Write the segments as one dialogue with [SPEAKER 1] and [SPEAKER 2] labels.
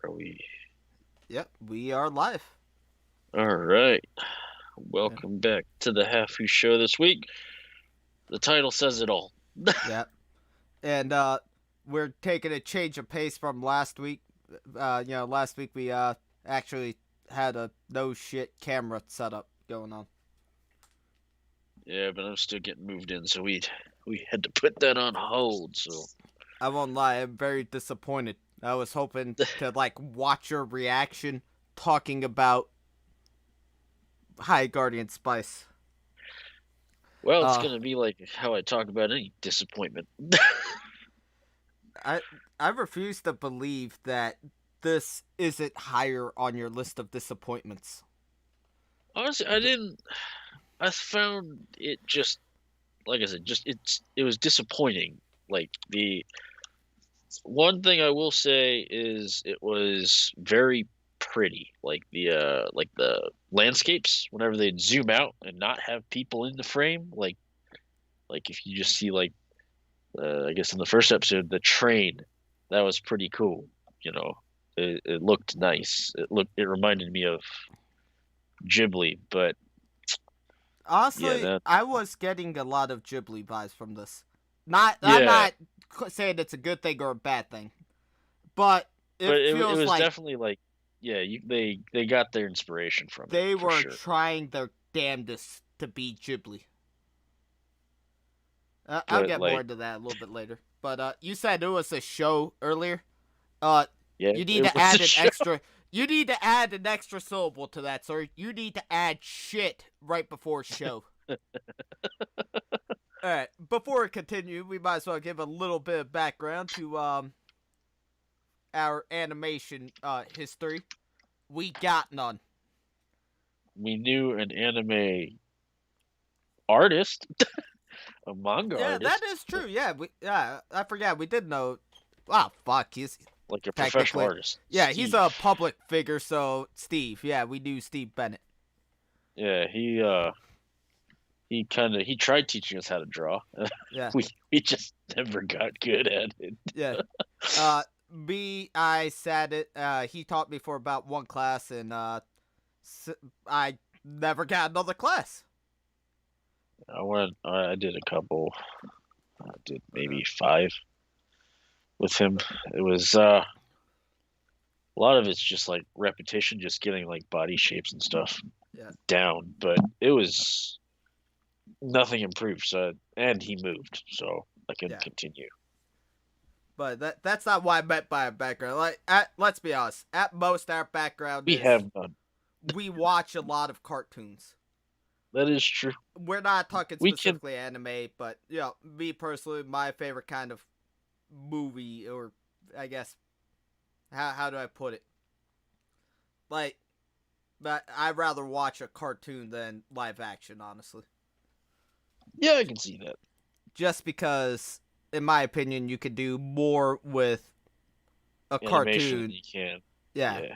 [SPEAKER 1] Are we?
[SPEAKER 2] Yep, we are live.
[SPEAKER 1] All right.
[SPEAKER 2] Yeah.
[SPEAKER 1] Welcome back to the Hafu Show this week. The title says it all.
[SPEAKER 2] Yep. And we're taking a change of pace from last week. Last week we actually had a no shit camera setup going on.
[SPEAKER 1] Yeah, but I'm still getting moved in, so we had to put that on hold. So
[SPEAKER 2] I won't lie, I'm very disappointed. I was hoping to watch your reaction talking about High Guardian Spice.
[SPEAKER 1] well, it's
[SPEAKER 2] Uh
[SPEAKER 1] gonna be like how I talk about any disappointment.
[SPEAKER 2] I I refuse to believe that this isn't higher on your list of disappointments.
[SPEAKER 1] Honestly, I didn't. I found it just like I said, just it was disappointing. Like the one thing I will say is it was very pretty. Like the landscapes whenever they'd zoom out and not have people in the frame. Like if you just see I guess in the first episode the train, that was pretty cool. You know, it looked nice. It reminded me of Ghibli, but yeah,
[SPEAKER 2] Honestly,
[SPEAKER 1] that
[SPEAKER 2] I was getting a lot of Ghibli vibes from this. Not, I'm
[SPEAKER 1] yeah,
[SPEAKER 2] not saying it's a good thing or a bad thing, but
[SPEAKER 1] but
[SPEAKER 2] it
[SPEAKER 1] it
[SPEAKER 2] feels
[SPEAKER 1] was
[SPEAKER 2] like
[SPEAKER 1] definitely like yeah, they got their inspiration from it
[SPEAKER 2] they
[SPEAKER 1] for
[SPEAKER 2] were
[SPEAKER 1] sure.
[SPEAKER 2] trying their damnedest to be Ghibli. I'll
[SPEAKER 1] But
[SPEAKER 2] get more
[SPEAKER 1] like
[SPEAKER 2] into that a little bit later. But you said it was a show earlier. Uh,
[SPEAKER 1] yeah,
[SPEAKER 2] you need
[SPEAKER 1] it
[SPEAKER 2] to
[SPEAKER 1] was a
[SPEAKER 2] add an
[SPEAKER 1] show.
[SPEAKER 2] extra. You need to add an extra syllable to that, sir. You need to add shit right before show. All right. Before we continue, we might as well give a little bit of background to our animation history. We got none.
[SPEAKER 1] We knew an anime artist, a manga
[SPEAKER 2] Yeah, that
[SPEAKER 1] artist,
[SPEAKER 2] is
[SPEAKER 1] but
[SPEAKER 2] true. Yeah, I forgot we did know. Wow, fuck, he's
[SPEAKER 1] like a professional
[SPEAKER 2] technically.
[SPEAKER 1] artist,
[SPEAKER 2] Yeah, he's a
[SPEAKER 1] Steve.
[SPEAKER 2] public figure. So Steve, yeah, we knew Steve Bennett.
[SPEAKER 1] Yeah, he tried teaching us how to draw.
[SPEAKER 2] Yeah,
[SPEAKER 1] We just never got good at it.
[SPEAKER 2] yeah. I sat it. He taught me for about one class, and I never got another class.
[SPEAKER 1] I did a couple. I did
[SPEAKER 2] Uh,
[SPEAKER 1] maybe five with him. It was a lot of it's just like repetition, just getting like body shapes and stuff
[SPEAKER 2] yeah,
[SPEAKER 1] down. But it was nothing improved. So and he moved, so I couldn't
[SPEAKER 2] yeah.
[SPEAKER 1] continue.
[SPEAKER 2] But that's not what I meant by a background. Let's be honest. At most, our background
[SPEAKER 1] We
[SPEAKER 2] is
[SPEAKER 1] have none.
[SPEAKER 2] we watch a lot of cartoons.
[SPEAKER 1] That is true.
[SPEAKER 2] We're not talking
[SPEAKER 1] We can.
[SPEAKER 2] specifically anime, but me personally, my favorite kind of movie, or I guess how do I put it? Like, but I'd rather watch a cartoon than live action, honestly.
[SPEAKER 1] Yeah, I can see that.
[SPEAKER 2] Just because, in my opinion, you could do more with a
[SPEAKER 1] Animation than
[SPEAKER 2] cartoon.
[SPEAKER 1] you can.
[SPEAKER 2] Yeah.
[SPEAKER 1] Yeah.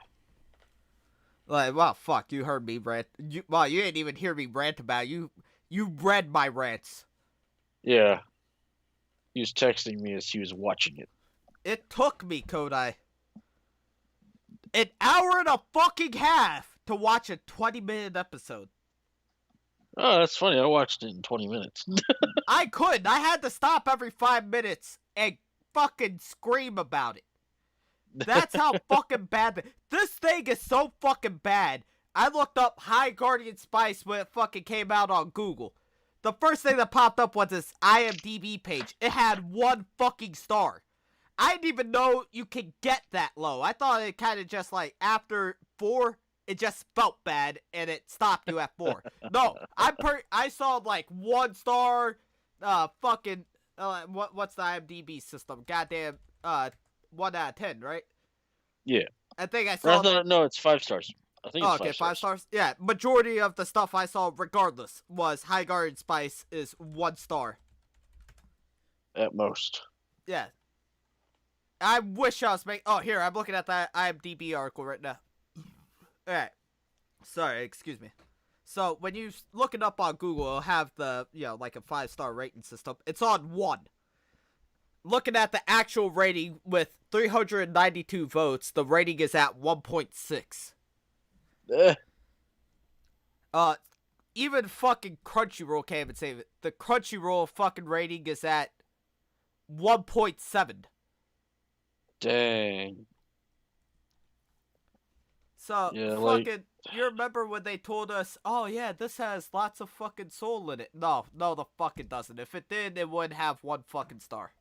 [SPEAKER 2] Like, well, fuck, you heard me rant. You didn't even hear me rant about it. You read my rants.
[SPEAKER 1] Yeah. He was texting me as he was watching it.
[SPEAKER 2] It took me, Kodai, an hour and a fucking half to watch a 20-minute episode.
[SPEAKER 1] Oh, that's funny. I watched it in 20 minutes.
[SPEAKER 2] I couldn't. I had to stop every 5 minutes and fucking scream about it. That's how fucking bad this thing is. So fucking bad. I looked up High Guardian Spice when it fucking came out on Google. The first thing that popped up was this IMDb page. It had one fucking star. I didn't even know you could get that low. I thought it kind of just like after 4, it just felt bad and it stopped you at 4. No, I saw like 1 star. Fucking what's the IMDb system? Goddamn. 1 out of 10, right?
[SPEAKER 1] Yeah.
[SPEAKER 2] I think I
[SPEAKER 1] I
[SPEAKER 2] saw like.
[SPEAKER 1] thought, no, it's 5 stars. I think
[SPEAKER 2] Oh,
[SPEAKER 1] it's
[SPEAKER 2] okay,
[SPEAKER 1] five
[SPEAKER 2] five
[SPEAKER 1] stars
[SPEAKER 2] stars. Yeah, majority of the stuff I saw, regardless, was High Guardian Spice is 1 star.
[SPEAKER 1] at most.
[SPEAKER 2] Yeah, I wish I was making. Oh, here I'm looking at that IMDb article right now. All right, sorry, excuse me. So when you look it up on Google, it'll have the like a 5 star rating system. It's on 1. looking at the actual rating with 392 votes, the rating is at 1.6.
[SPEAKER 1] Eh,
[SPEAKER 2] Uh, even fucking Crunchyroll can't even save it. The Crunchyroll fucking rating is at 1.7.
[SPEAKER 1] dang.
[SPEAKER 2] So,
[SPEAKER 1] Yeah, like
[SPEAKER 2] fucking, you remember when they told us, oh yeah, this has lots of fucking soul in it? No, the fuck it doesn't. If it did, it would have 1 fucking star.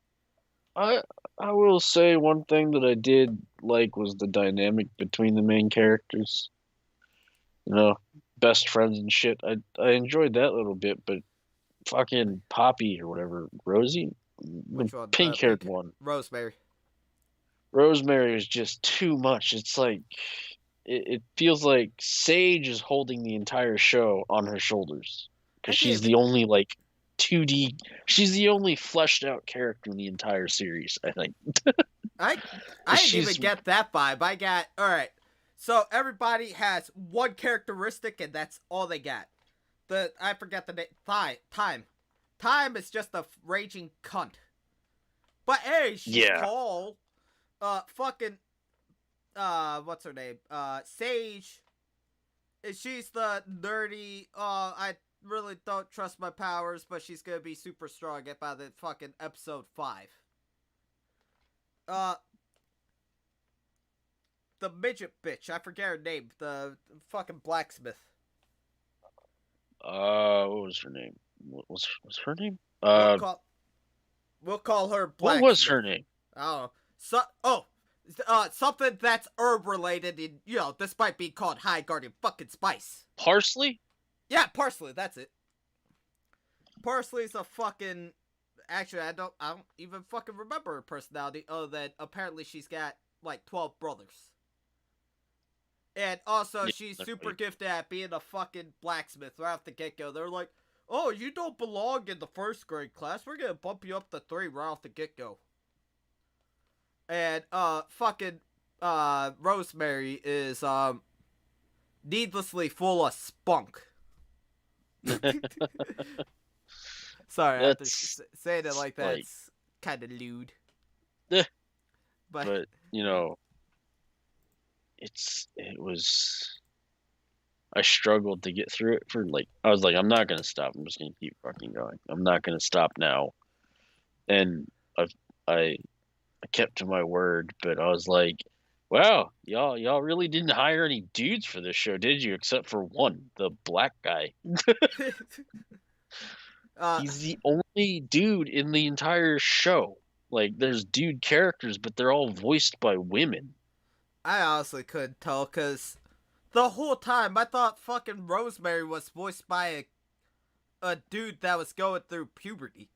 [SPEAKER 1] I I will say one thing that I did like was the dynamic between the main characters. You know, best friends and shit. I enjoyed that little bit, but fucking Poppy or whatever, Rosie, the
[SPEAKER 2] Which one?
[SPEAKER 1] pink haired one.
[SPEAKER 2] Rosemary.
[SPEAKER 1] Rosemary is just too much. It's like it feels like Sage is holding the entire show on her shoulders
[SPEAKER 2] I
[SPEAKER 1] because
[SPEAKER 2] can't
[SPEAKER 1] she's
[SPEAKER 2] even,
[SPEAKER 1] the only like 2D. She's the only fleshed out character in the entire series, I think.
[SPEAKER 2] I didn't even
[SPEAKER 1] She's
[SPEAKER 2] get that vibe. I got, alright. So everybody has one characteristic and that's all they got. I forget the name. Time. Time is just a raging cunt. But hey, she's
[SPEAKER 1] yeah,
[SPEAKER 2] tall. Fucking, what's her name? Sage. She's the nerdy, I really don't trust my powers, but she's gonna be super strong by the fucking episode 5. The midget bitch, I forget her name, the fucking blacksmith.
[SPEAKER 1] what was her name? What's her name?
[SPEAKER 2] We'll call we'll call her
[SPEAKER 1] What
[SPEAKER 2] blacksmith.
[SPEAKER 1] was her name?
[SPEAKER 2] I don't know. Something that's herb related, and this might be called High Guardian fucking Spice.
[SPEAKER 1] Parsley?
[SPEAKER 2] Yeah, parsley. That's it. Parsley's a fucking. Actually, I don't even fucking remember her personality. Other than apparently she's got like 12 brothers, and also
[SPEAKER 1] Yeah,
[SPEAKER 2] she's
[SPEAKER 1] that's
[SPEAKER 2] super
[SPEAKER 1] right.
[SPEAKER 2] gifted at being a fucking blacksmith right off the get go. They're like, "Oh, you don't belong in the first grade class. We're gonna bump you up to 3 right off the get go." And fucking Rosemary is needlessly full of spunk. Sorry, after
[SPEAKER 1] That's
[SPEAKER 2] saying it like
[SPEAKER 1] like,
[SPEAKER 2] that's kind of lewd.
[SPEAKER 1] eh,
[SPEAKER 2] But
[SPEAKER 1] but you know, it was. I struggled to get through it for like. I was like, I'm not gonna stop. I'm just gonna keep fucking going. I'm not gonna stop now. And I I kept to my word, but I was like, wow, y'all really didn't hire any dudes for this show, did you? Except for one, the black guy.
[SPEAKER 2] uh,
[SPEAKER 1] He's the only dude in the entire show. Like, there's dude characters, but they're all voiced by women.
[SPEAKER 2] I honestly couldn't tell because the whole time I thought fucking Rosemary was voiced by a dude that was going through puberty.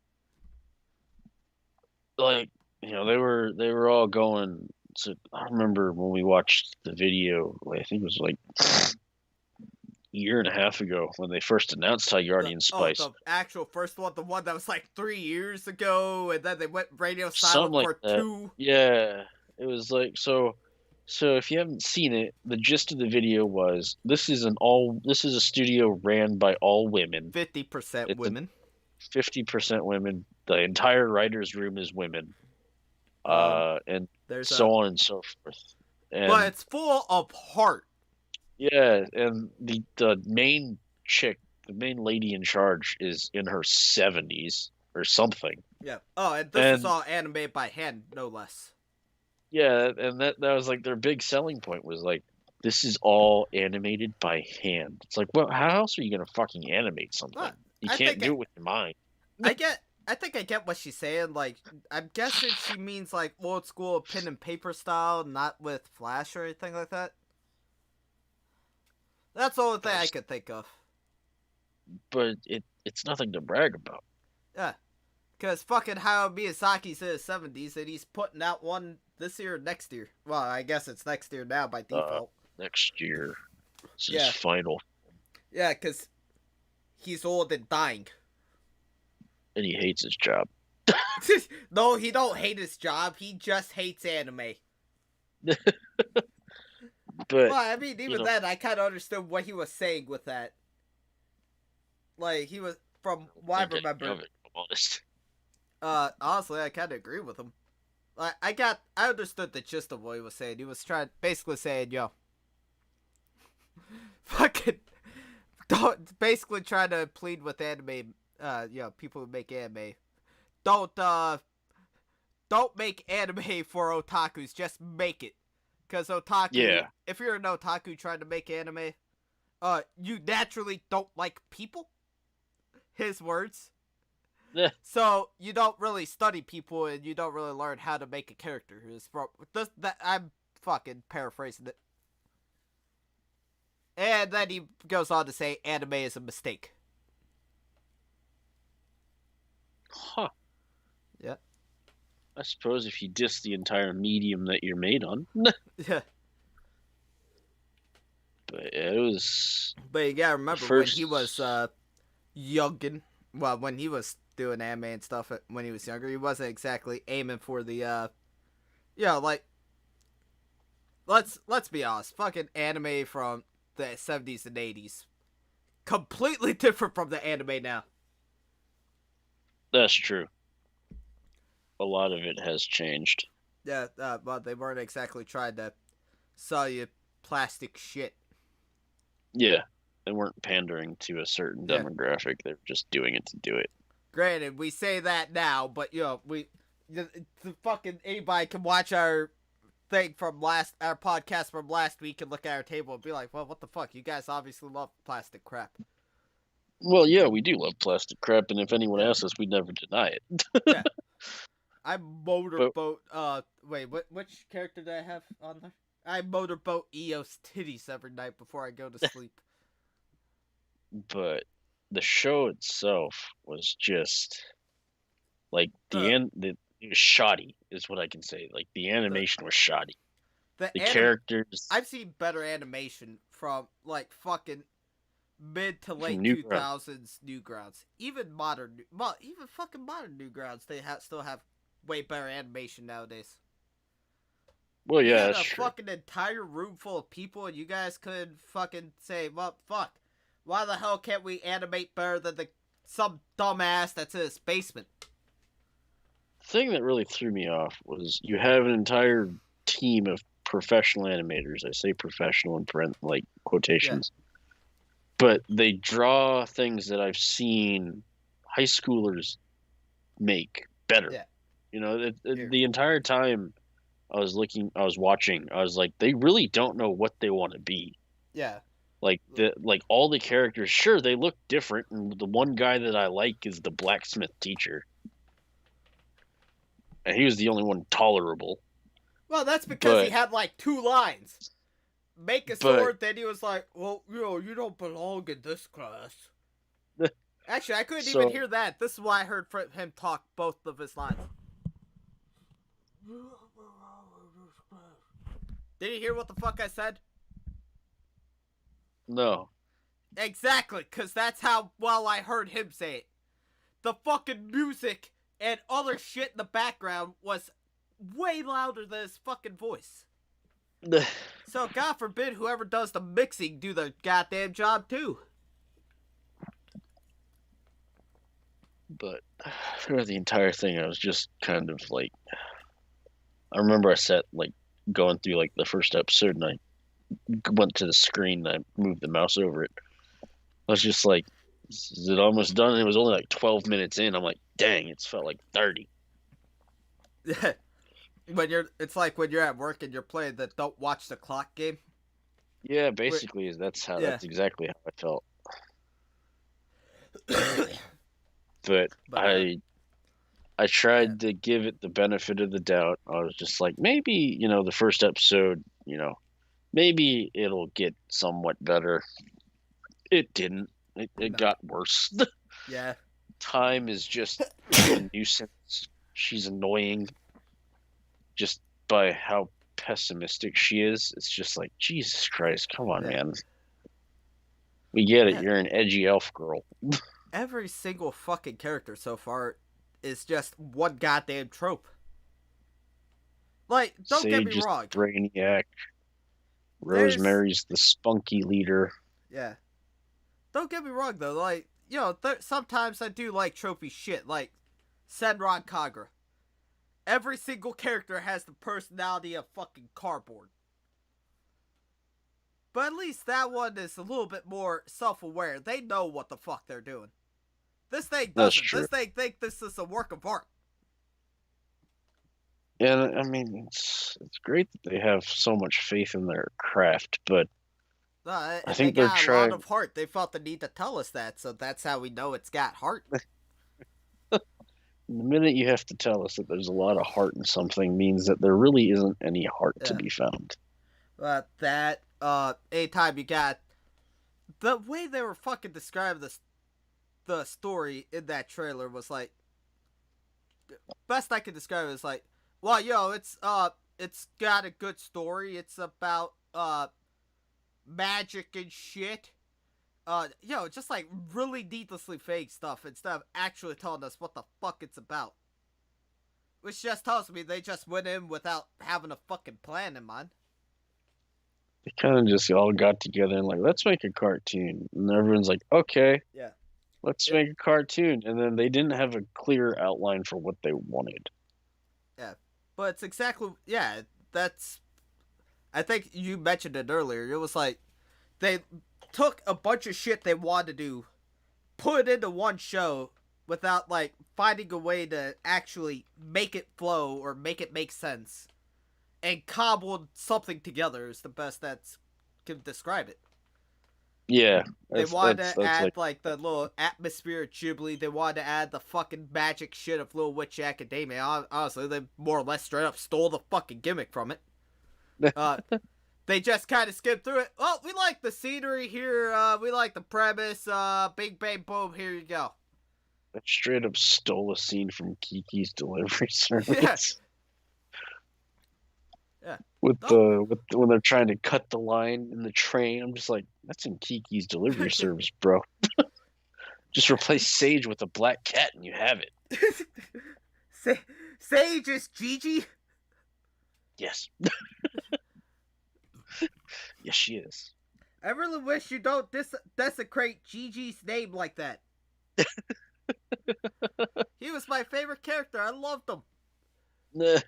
[SPEAKER 1] Like, they were all going. So I remember when we watched the video, I think it was like a year and a half ago when they first announced High Guardian Spice.
[SPEAKER 2] The actual first one, the one that was like 3 years ago, and then they went radio
[SPEAKER 1] Something
[SPEAKER 2] silent
[SPEAKER 1] like
[SPEAKER 2] for
[SPEAKER 1] that.
[SPEAKER 2] 2.
[SPEAKER 1] Yeah, it was like so. So if you haven't seen it, the gist of the video was this is a studio ran by all women.
[SPEAKER 2] 50%
[SPEAKER 1] It's
[SPEAKER 2] women.
[SPEAKER 1] 50% women. The entire writers' room is women. And
[SPEAKER 2] There's
[SPEAKER 1] so on and so forth. And
[SPEAKER 2] but it's full of heart.
[SPEAKER 1] yeah, and the main chick, the main lady in charge is in her 70s or something.
[SPEAKER 2] Yeah. Oh, and this is all animated by hand, no less.
[SPEAKER 1] Yeah, and that was like their big selling point was like this is all animated by hand. It's like, well, how else are you gonna fucking animate something? You can't do it with your mind.
[SPEAKER 2] I think I get what she's saying. Like, I'm guessing she means like old school pen and paper style, not with flash or anything like that. That's the only thing I could think of.
[SPEAKER 1] But it's nothing to brag about.
[SPEAKER 2] Yeah. Because fucking Hayao Miyazaki's in his 70s and he's putting out one this year or next year. Well, I guess it's next year now by default.
[SPEAKER 1] Next year. This is final.
[SPEAKER 2] Yeah, because he's old and dying.
[SPEAKER 1] And he hates his job.
[SPEAKER 2] No, he don't hate his job. He just hates anime.
[SPEAKER 1] But
[SPEAKER 2] well, I mean, even then, I kind of understood what he was saying with that. Like, he was, from what I remember,
[SPEAKER 1] honest.
[SPEAKER 2] Honestly, I kind of agree with him. I understood the gist of what he was saying. He was basically saying, yo, fucking, don't, basically trying to plead with anime, people who make anime. Don't, don't make anime for otakus, just make it. Because otaku,
[SPEAKER 1] Yeah.
[SPEAKER 2] if you're an otaku trying to make anime, you naturally don't like people. His words. So you don't really study people, and you don't really learn how to make a character. I'm fucking paraphrasing it. And then he goes on to say anime is a mistake.
[SPEAKER 1] Huh.
[SPEAKER 2] Yeah.
[SPEAKER 1] I suppose if you diss the entire medium that you're made on.
[SPEAKER 2] Yeah.
[SPEAKER 1] But it was.
[SPEAKER 2] But you gotta remember when he was youngin', well, when he was doing anime and stuff when he was younger, he wasn't exactly aiming for the like, let's be honest, fucking anime from the 70s and 80s, completely different from the anime now.
[SPEAKER 1] That's true. A lot of it has changed.
[SPEAKER 2] Yeah, but they weren't exactly trying to sell you plastic shit.
[SPEAKER 1] Yeah, they weren't pandering to a certain demographic. They were just doing it to do it.
[SPEAKER 2] Granted, we say that now, but the fucking anybody can watch our thing from our podcast from last week and look at our table and be like, well, what the fuck? You guys obviously love plastic crap.
[SPEAKER 1] Well, yeah, we do love plastic crap, and if anyone asks us, we'd never deny it.
[SPEAKER 2] Yeah. I motorboat. Wait, which character did I have on there? I motorboat Eos titties every night before I go to sleep.
[SPEAKER 1] But the show itself was just like it was shoddy, is what I can say. Like the animation was shoddy. The characters.
[SPEAKER 2] I've seen better animation from like fucking mid to late 2000s Newgrounds. Even fucking modern Newgrounds, they still have way better animation nowadays.
[SPEAKER 1] Well, yeah, that's true.
[SPEAKER 2] Fucking entire room full of people, and you guys could fucking say, well, fuck. Why the hell can't we animate better than some dumbass that's in his basement?
[SPEAKER 1] The thing that really threw me off was you have an entire team of professional animators. I say professional in quotations. Yeah. But they draw things that I've seen high schoolers make better. Yeah. You know, the entire time I was watching, I was like, they really don't know what they want to be.
[SPEAKER 2] Yeah.
[SPEAKER 1] Like all the characters, sure, they look different, and the one guy that I like is the blacksmith teacher. And he was the only one tolerable.
[SPEAKER 2] Well, that's because he had like 2 lines. Make a sword, then he was like, well, you don't belong in this class. Actually, I couldn't even hear that. This is why I heard him talk both of his lines. Did you hear what the fuck I said?
[SPEAKER 1] No.
[SPEAKER 2] Exactly, because that's how well I heard him say it. The fucking music and other shit in the background was way louder than his fucking voice. So, God forbid whoever does the mixing do the goddamn job, too.
[SPEAKER 1] But throughout the entire thing, I was just kind of like... I remember I sat, going through, the first episode, and I went to the screen, and I moved the mouse over it. I was just like, is it almost done? And it was only, 12 minutes in. I'm like, dang, it's felt like 30.
[SPEAKER 2] Yeah. It's like when you're at work and you're playing the don't watch the clock game.
[SPEAKER 1] Yeah, basically, that's exactly how I felt. But I tried to give it the benefit of the doubt. I was just like, maybe, the first episode, maybe it'll get somewhat better. It didn't. It got worse.
[SPEAKER 2] Yeah.
[SPEAKER 1] Time is just a nuisance. She's annoying. Just by how pessimistic she is. It's just like, Jesus Christ, come on, man. We get it. You're an edgy elf girl.
[SPEAKER 2] Every single fucking character so far is just one goddamn trope. Don't get me wrong.
[SPEAKER 1] Brainiac. Rosemary's the spunky leader.
[SPEAKER 2] Yeah. Don't get me wrong, though. Sometimes I do like tropey shit. Senran Kagura. Every single character has the personality of fucking cardboard. But at least that one is a little bit more self-aware. They know what the fuck they're doing. This thing
[SPEAKER 1] That's
[SPEAKER 2] doesn't.
[SPEAKER 1] true.
[SPEAKER 2] This thing think this is a work of art.
[SPEAKER 1] And I mean, it's great that they have so much faith in their craft, but I
[SPEAKER 2] They
[SPEAKER 1] think they're
[SPEAKER 2] got a lot
[SPEAKER 1] trying.
[SPEAKER 2] of heart. They felt the need to tell us that, so that's how we know it's got heart.
[SPEAKER 1] The minute you have to tell us that there's a lot of heart in something means that there really isn't any heart to
[SPEAKER 2] Yeah.
[SPEAKER 1] be found.
[SPEAKER 2] Anytime you got the way they were fucking describing the story in that trailer was like, best I can describe it is like, well, it's got a good story. It's about magic and shit. Just like really needlessly fake stuff instead of actually telling us what the fuck it's about. Which just tells me they just went in without having a fucking plan in mind.
[SPEAKER 1] They kind of just all got together and like, let's make a cartoon, and everyone's like, okay,
[SPEAKER 2] Yeah.
[SPEAKER 1] let's make a cartoon, and then they didn't have a clear outline for what they wanted.
[SPEAKER 2] Yeah. But it's exactly, yeah, that's, I think you mentioned it earlier. It was like, they took a bunch of shit they wanted to do, put it into one show without like finding a way to actually make it flow or make it make sense, and cobbled something together is the best that can describe it.
[SPEAKER 1] Yeah,
[SPEAKER 2] They wanted to
[SPEAKER 1] that's
[SPEAKER 2] add
[SPEAKER 1] like,
[SPEAKER 2] like the little atmosphere of Ghibli. They wanted to add the fucking magic shit of Little Witch Academia. Honestly, they more or less straight up stole the fucking gimmick from it. They just kind of skipped through it. Oh, we like the scenery here. We like the premise. Bing, bang, boom. Here you go.
[SPEAKER 1] straight up stole a scene from Kiki's Delivery
[SPEAKER 2] Yeah.
[SPEAKER 1] Service.
[SPEAKER 2] Yeah.
[SPEAKER 1] With
[SPEAKER 2] Oh.
[SPEAKER 1] when they're trying to cut the line in the train, I'm just like, that's in Kiki's Delivery Service, bro. Just replace Sage with a black cat and you have it.
[SPEAKER 2] Sage is Gigi.
[SPEAKER 1] Yes. Yes, she is.
[SPEAKER 2] I really wish you don't desecrate Gigi's name like that. He was my favorite character. I loved him.
[SPEAKER 1] Nah.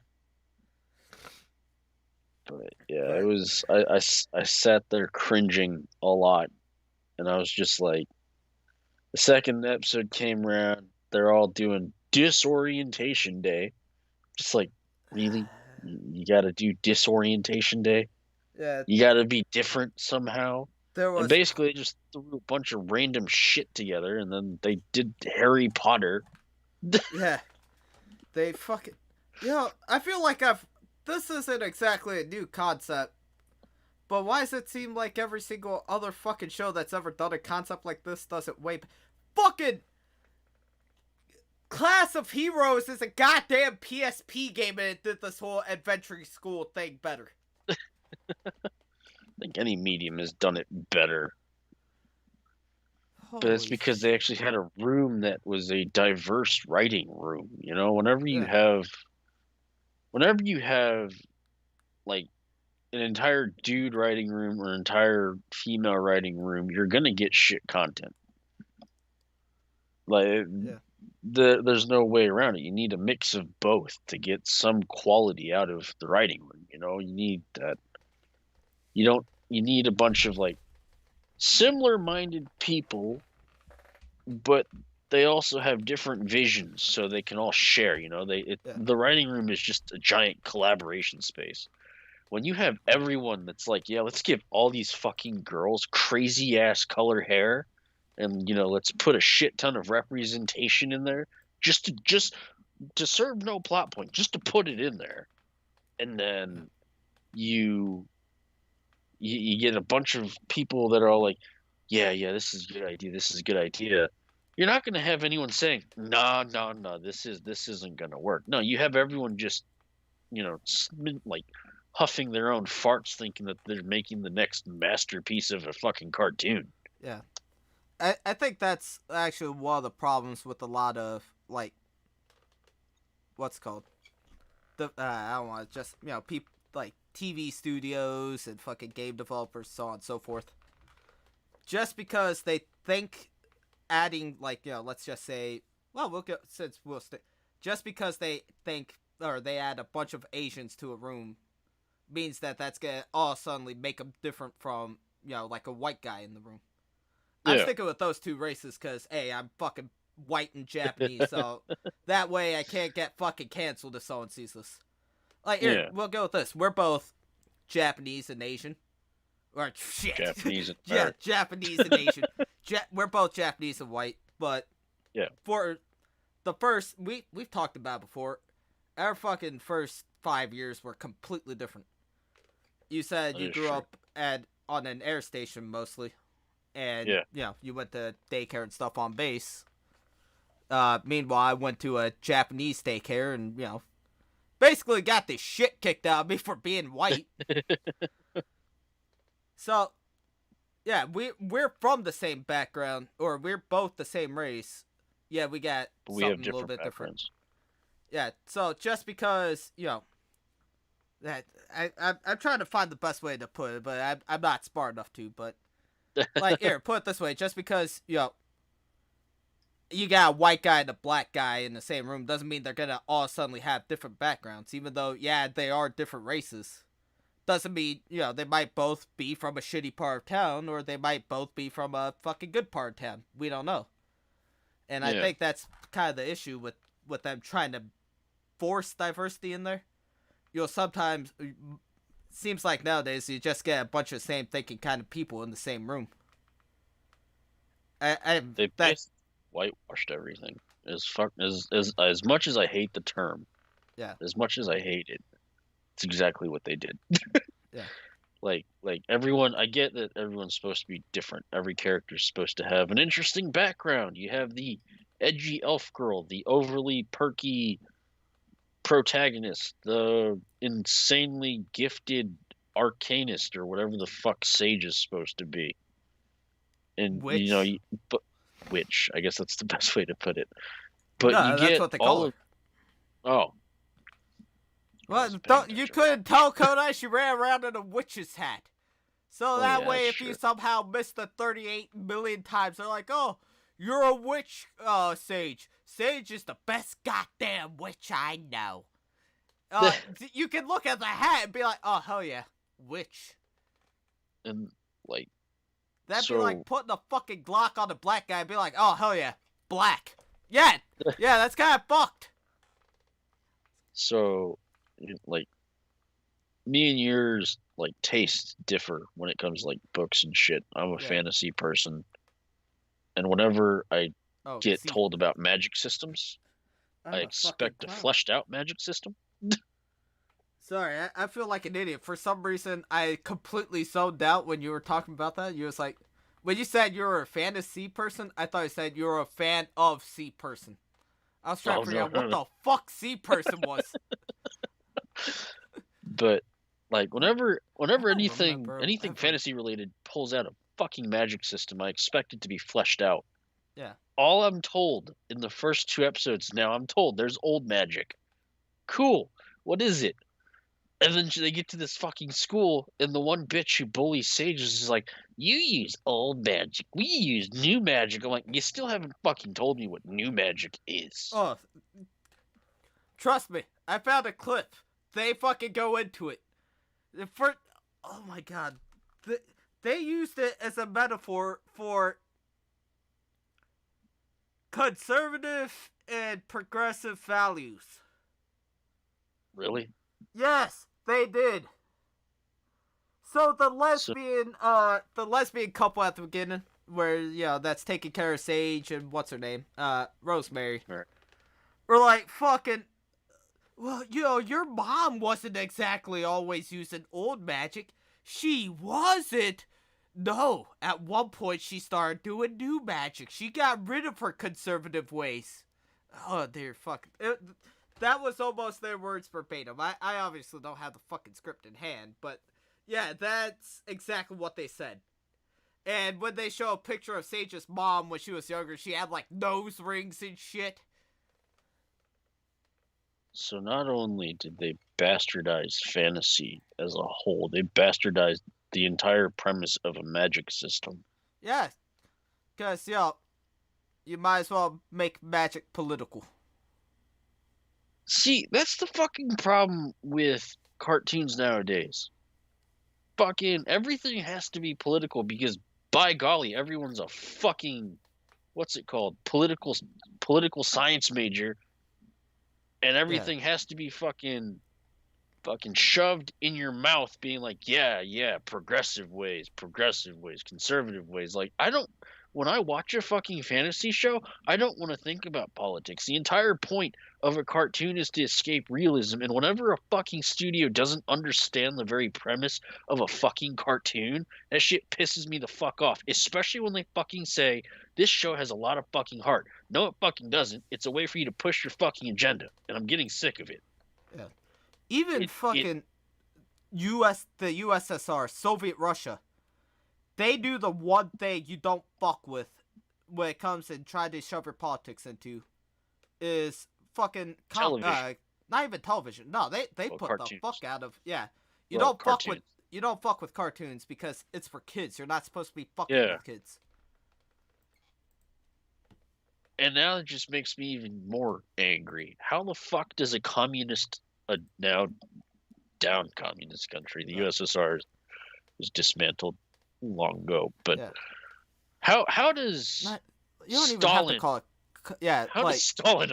[SPEAKER 1] But yeah, it was. I sat there cringing a lot, and I was just like, the second episode came around, they're all doing disorientation day. Just like, really? You got to do disorientation day?
[SPEAKER 2] Yeah,
[SPEAKER 1] You got to be different somehow?
[SPEAKER 2] there
[SPEAKER 1] And
[SPEAKER 2] was.
[SPEAKER 1] basically, they just threw a bunch of random shit together, and then they did Harry Potter.
[SPEAKER 2] Yeah, they fucking. I feel like I've. This isn't exactly a new concept, but why does it seem like every single other fucking show that's ever done a concept like this does it way. Fucking. Class of Heroes is a goddamn PSP game and it did this whole adventuring school thing better.
[SPEAKER 1] I think any medium has done it better. But it's
[SPEAKER 2] Holy
[SPEAKER 1] because they actually had a room that was a diverse writing room. You know,
[SPEAKER 2] Yeah.
[SPEAKER 1] whenever you have like an entire dude writing room or entire female writing room, you're gonna get shit content. Like
[SPEAKER 2] Yeah.
[SPEAKER 1] there's no way around it. You need a mix of both to get some quality out of the writing room. You know, you need that. You need a bunch of like similar-minded people, but they also have different visions, so they can all share. You know, the writing room is just a giant collaboration space. When you have everyone that's like, yeah, let's give all these fucking girls crazy ass color hair, and let's put a shit ton of representation in there, just to serve no plot point, just to put it in there, and then you get a bunch of people that are all like, yeah, this is a good idea, this is a good idea. You're not going to have anyone saying, nah, this isn't going to work. No, you have everyone just, like huffing their own farts, thinking that they're making the next masterpiece of a fucking cartoon.
[SPEAKER 2] Yeah. I think that's actually one of the problems with a lot of, like, what's it called? I don't want to just, people, like, TV studios and fucking game developers, so on and so forth. Just because they think adding, like, let's just say, well, we'll get, since we'll just because they think or they add a bunch of Asians to a room means that that's gonna all suddenly make them different from like a white guy in the room. I'm
[SPEAKER 1] Yeah.
[SPEAKER 2] sticking with those two races because hey, I'm fucking white and Japanese, so that way I can't get fucking canceled if someone sees this. Like here,
[SPEAKER 1] Yeah.
[SPEAKER 2] we'll go with this. We're both Japanese and Asian. Or shit.
[SPEAKER 1] Japanese and
[SPEAKER 2] Yeah, Japanese and Asian. We're both Japanese and white, but
[SPEAKER 1] yeah.
[SPEAKER 2] for the first we've talked about before, our fucking first 5 years were completely different. You said
[SPEAKER 1] That
[SPEAKER 2] you
[SPEAKER 1] is
[SPEAKER 2] grew
[SPEAKER 1] true.
[SPEAKER 2] up on an air station mostly, and
[SPEAKER 1] Yeah.
[SPEAKER 2] you went to daycare and stuff on base. Meanwhile, I went to a Japanese daycare and basically got the shit kicked out of me for being white. So, yeah, we're from the same background, or we're both the same race. Yeah, we got
[SPEAKER 1] But we have
[SPEAKER 2] something a little
[SPEAKER 1] different
[SPEAKER 2] bit different.
[SPEAKER 1] backgrounds.
[SPEAKER 2] Yeah, so just because that I'm trying to find the best way to put it, but I'm not smart enough to. But like here, put it this way: just because you got a white guy and a black guy in the same room doesn't mean they're gonna all suddenly have different backgrounds. Even though they are different races, doesn't mean they might both be from a shitty part of town or they might both be from a fucking good part of town. We don't know. And I think that's kind of the issue with them trying to force diversity in there. Sometimes seems like nowadays you just get a bunch of same thinking kind of people in the same room.
[SPEAKER 1] They basically whitewashed everything. As much as I hate the term,
[SPEAKER 2] yeah.
[SPEAKER 1] As much as I hate it, it's exactly what they did.
[SPEAKER 2] Yeah.
[SPEAKER 1] Like everyone, I get that everyone's supposed to be different. Every character's supposed to have an interesting background. You have the edgy elf girl, the overly perky protagonist, the insanely gifted arcanist, or whatever the fuck Sage is supposed to be. And
[SPEAKER 2] Witch?
[SPEAKER 1] but witch, I guess that's the best way to put it. But
[SPEAKER 2] no,
[SPEAKER 1] you
[SPEAKER 2] that's
[SPEAKER 1] get
[SPEAKER 2] what they
[SPEAKER 1] all
[SPEAKER 2] call
[SPEAKER 1] of
[SPEAKER 2] her.
[SPEAKER 1] oh.
[SPEAKER 2] Well, you couldn't tell Kodai she ran around in a witch's hat. So that way, if you somehow missed the 38 million times, they're like, oh, you're a witch, Sage. Sage is the best goddamn witch I know. You can look at the hat and be like, oh, hell yeah, witch.
[SPEAKER 1] And, like...
[SPEAKER 2] That'd be like putting a fucking Glock on a black guy and be like, oh, hell yeah, black. Yeah, that's kind of fucked.
[SPEAKER 1] So... like, me and yours tastes differ when it comes to books and shit. I'm a fantasy person, and whenever I get told about magic systems, I expect a fleshed out magic system.
[SPEAKER 2] Sorry, I feel like an idiot. For some reason, I completely zoned out when you were talking about that. You was like, when you said you were a fantasy person, I thought you said you were a fan of sea person. I was trying to figure out what the fuck sea person was.
[SPEAKER 1] But whenever anything fantasy related pulls out a fucking magic system, I expect it to be fleshed out.
[SPEAKER 2] Yeah.
[SPEAKER 1] All I'm told in the first 2 episodes now, I'm told there's old magic. Cool. What is it? And then they get to this fucking school, and the one bitch who bullies Sage is like, you use old magic, we use new magic. I'm like, you still haven't fucking told me what new magic is.
[SPEAKER 2] Oh, trust me, I found a clip. They fucking go into it. Oh my god. They used it as a metaphor for conservative and progressive values.
[SPEAKER 1] Really?
[SPEAKER 2] Yes, they did. So the lesbian couple at the beginning, where that's taking care of Sage and what's her name, Rosemary.
[SPEAKER 1] Right.
[SPEAKER 2] We're like fucking. Well, your mom wasn't exactly always using old magic. She wasn't. No, at one point she started doing new magic. She got rid of her conservative ways. Oh, they're fucking. That was almost their words verbatim. I obviously don't have the fucking script in hand, but yeah, that's exactly what they said. And when they show a picture of Sage's mom when she was younger, she had nose rings and shit.
[SPEAKER 1] So not only did they bastardize fantasy as a whole, they bastardized the entire premise of a magic system.
[SPEAKER 2] Yeah, because, you might as well make magic political.
[SPEAKER 1] See, that's the fucking problem with cartoons nowadays. Fucking everything has to be political because by golly, everyone's a fucking what's it called? Political science major, and
[SPEAKER 2] Yeah.
[SPEAKER 1] everything has to be fucking shoved in your mouth being like, yeah, progressive ways, conservative ways. Like, I don't when I watch a fucking fantasy show, I don't want to think about politics. The entire point of a cartoon is to escape realism, and whenever a fucking studio doesn't understand the very premise of a fucking cartoon, that shit pisses me the fuck off, especially when they fucking say this show has a lot of fucking heart. No, it fucking doesn't. It's a way for you to push your fucking agenda, and I'm getting sick of it.
[SPEAKER 2] Yeah. Even
[SPEAKER 1] It
[SPEAKER 2] fucking the USSR, Soviet Russia, they do the one thing you don't fuck with when it comes and try to shove your politics into is fucking
[SPEAKER 1] television.
[SPEAKER 2] not even television. No, they
[SPEAKER 1] Well,
[SPEAKER 2] put the
[SPEAKER 1] cartoons.
[SPEAKER 2] fuck out of You
[SPEAKER 1] Well,
[SPEAKER 2] don't fuck with
[SPEAKER 1] cartoons.
[SPEAKER 2] cartoons because it's for kids. You're not supposed to be fucking
[SPEAKER 1] Yeah.
[SPEAKER 2] with kids.
[SPEAKER 1] And now it just makes me even more angry. How the fuck does a communist, a now down communist country, the USSR was dismantled long ago, but
[SPEAKER 2] Yeah.
[SPEAKER 1] how does
[SPEAKER 2] Not, you don't even have to
[SPEAKER 1] Stalin
[SPEAKER 2] call it. Yeah,
[SPEAKER 1] how does
[SPEAKER 2] like
[SPEAKER 1] Stalin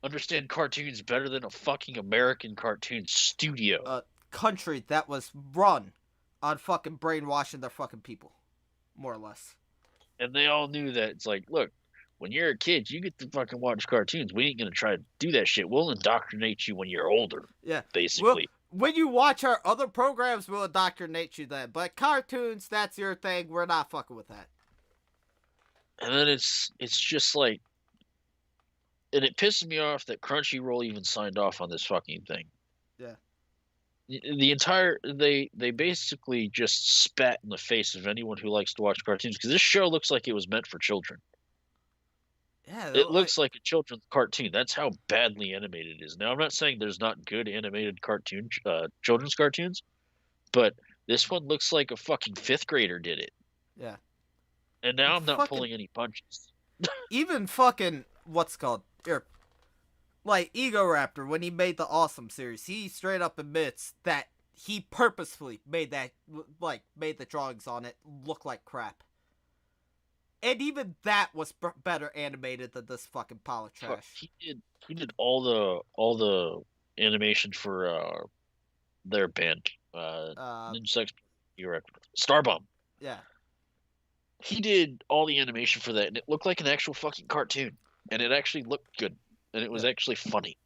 [SPEAKER 1] understand cartoons better than a fucking American cartoon studio?
[SPEAKER 2] a country that was run on fucking brainwashing their fucking people, more or less.
[SPEAKER 1] And they all knew that it's like, look, when you're a kid, you get to fucking watch cartoons. We ain't gonna try to do that shit. We'll indoctrinate you when you're older,
[SPEAKER 2] Yeah. Well,
[SPEAKER 1] basically.
[SPEAKER 2] when you watch our other programs, we'll indoctrinate you then. But cartoons, that's your thing. We're not fucking with that.
[SPEAKER 1] And then it's just like, and it pisses me off that Crunchyroll even signed off on this fucking thing.
[SPEAKER 2] Yeah.
[SPEAKER 1] The entire they basically just spat in the face of anyone who likes to watch cartoons because this show looks like it was meant for children.
[SPEAKER 2] Yeah.
[SPEAKER 1] It looks like a children's cartoon. That's how badly animated it is. Now, I'm not saying there's not good animated children's cartoons, but this one looks like a fucking fifth grader did it.
[SPEAKER 2] Yeah.
[SPEAKER 1] And now
[SPEAKER 2] Like
[SPEAKER 1] I'm not
[SPEAKER 2] fucking
[SPEAKER 1] pulling any punches.
[SPEAKER 2] even fucking what's called like Ego Raptor when he made the Awesome series, he straight up admits that he purposefully made the drawings on it look like crap. And even that was better animated than this fucking pile of trash.
[SPEAKER 1] He did all the animation for their band, Ninja Sex Starbomb.
[SPEAKER 2] Yeah.
[SPEAKER 1] He did all the animation for that, and it looked like an actual fucking cartoon, and it actually looked good, and it was actually funny.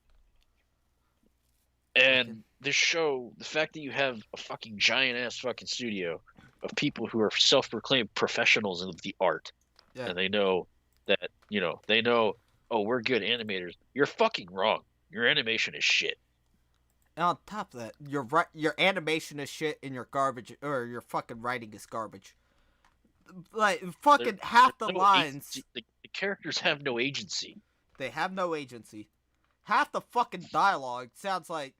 [SPEAKER 1] And this show, the fact that you have a fucking giant ass fucking studio of people who are self-proclaimed professionals of the art, and they know that oh, we're good animators. You're fucking wrong. Your animation is shit.
[SPEAKER 2] And on top of that, your animation is shit, and your garbage or your fucking writing is garbage. Like fucking half the lines.
[SPEAKER 1] The characters have no agency.
[SPEAKER 2] They have no agency. Half the fucking dialogue sounds like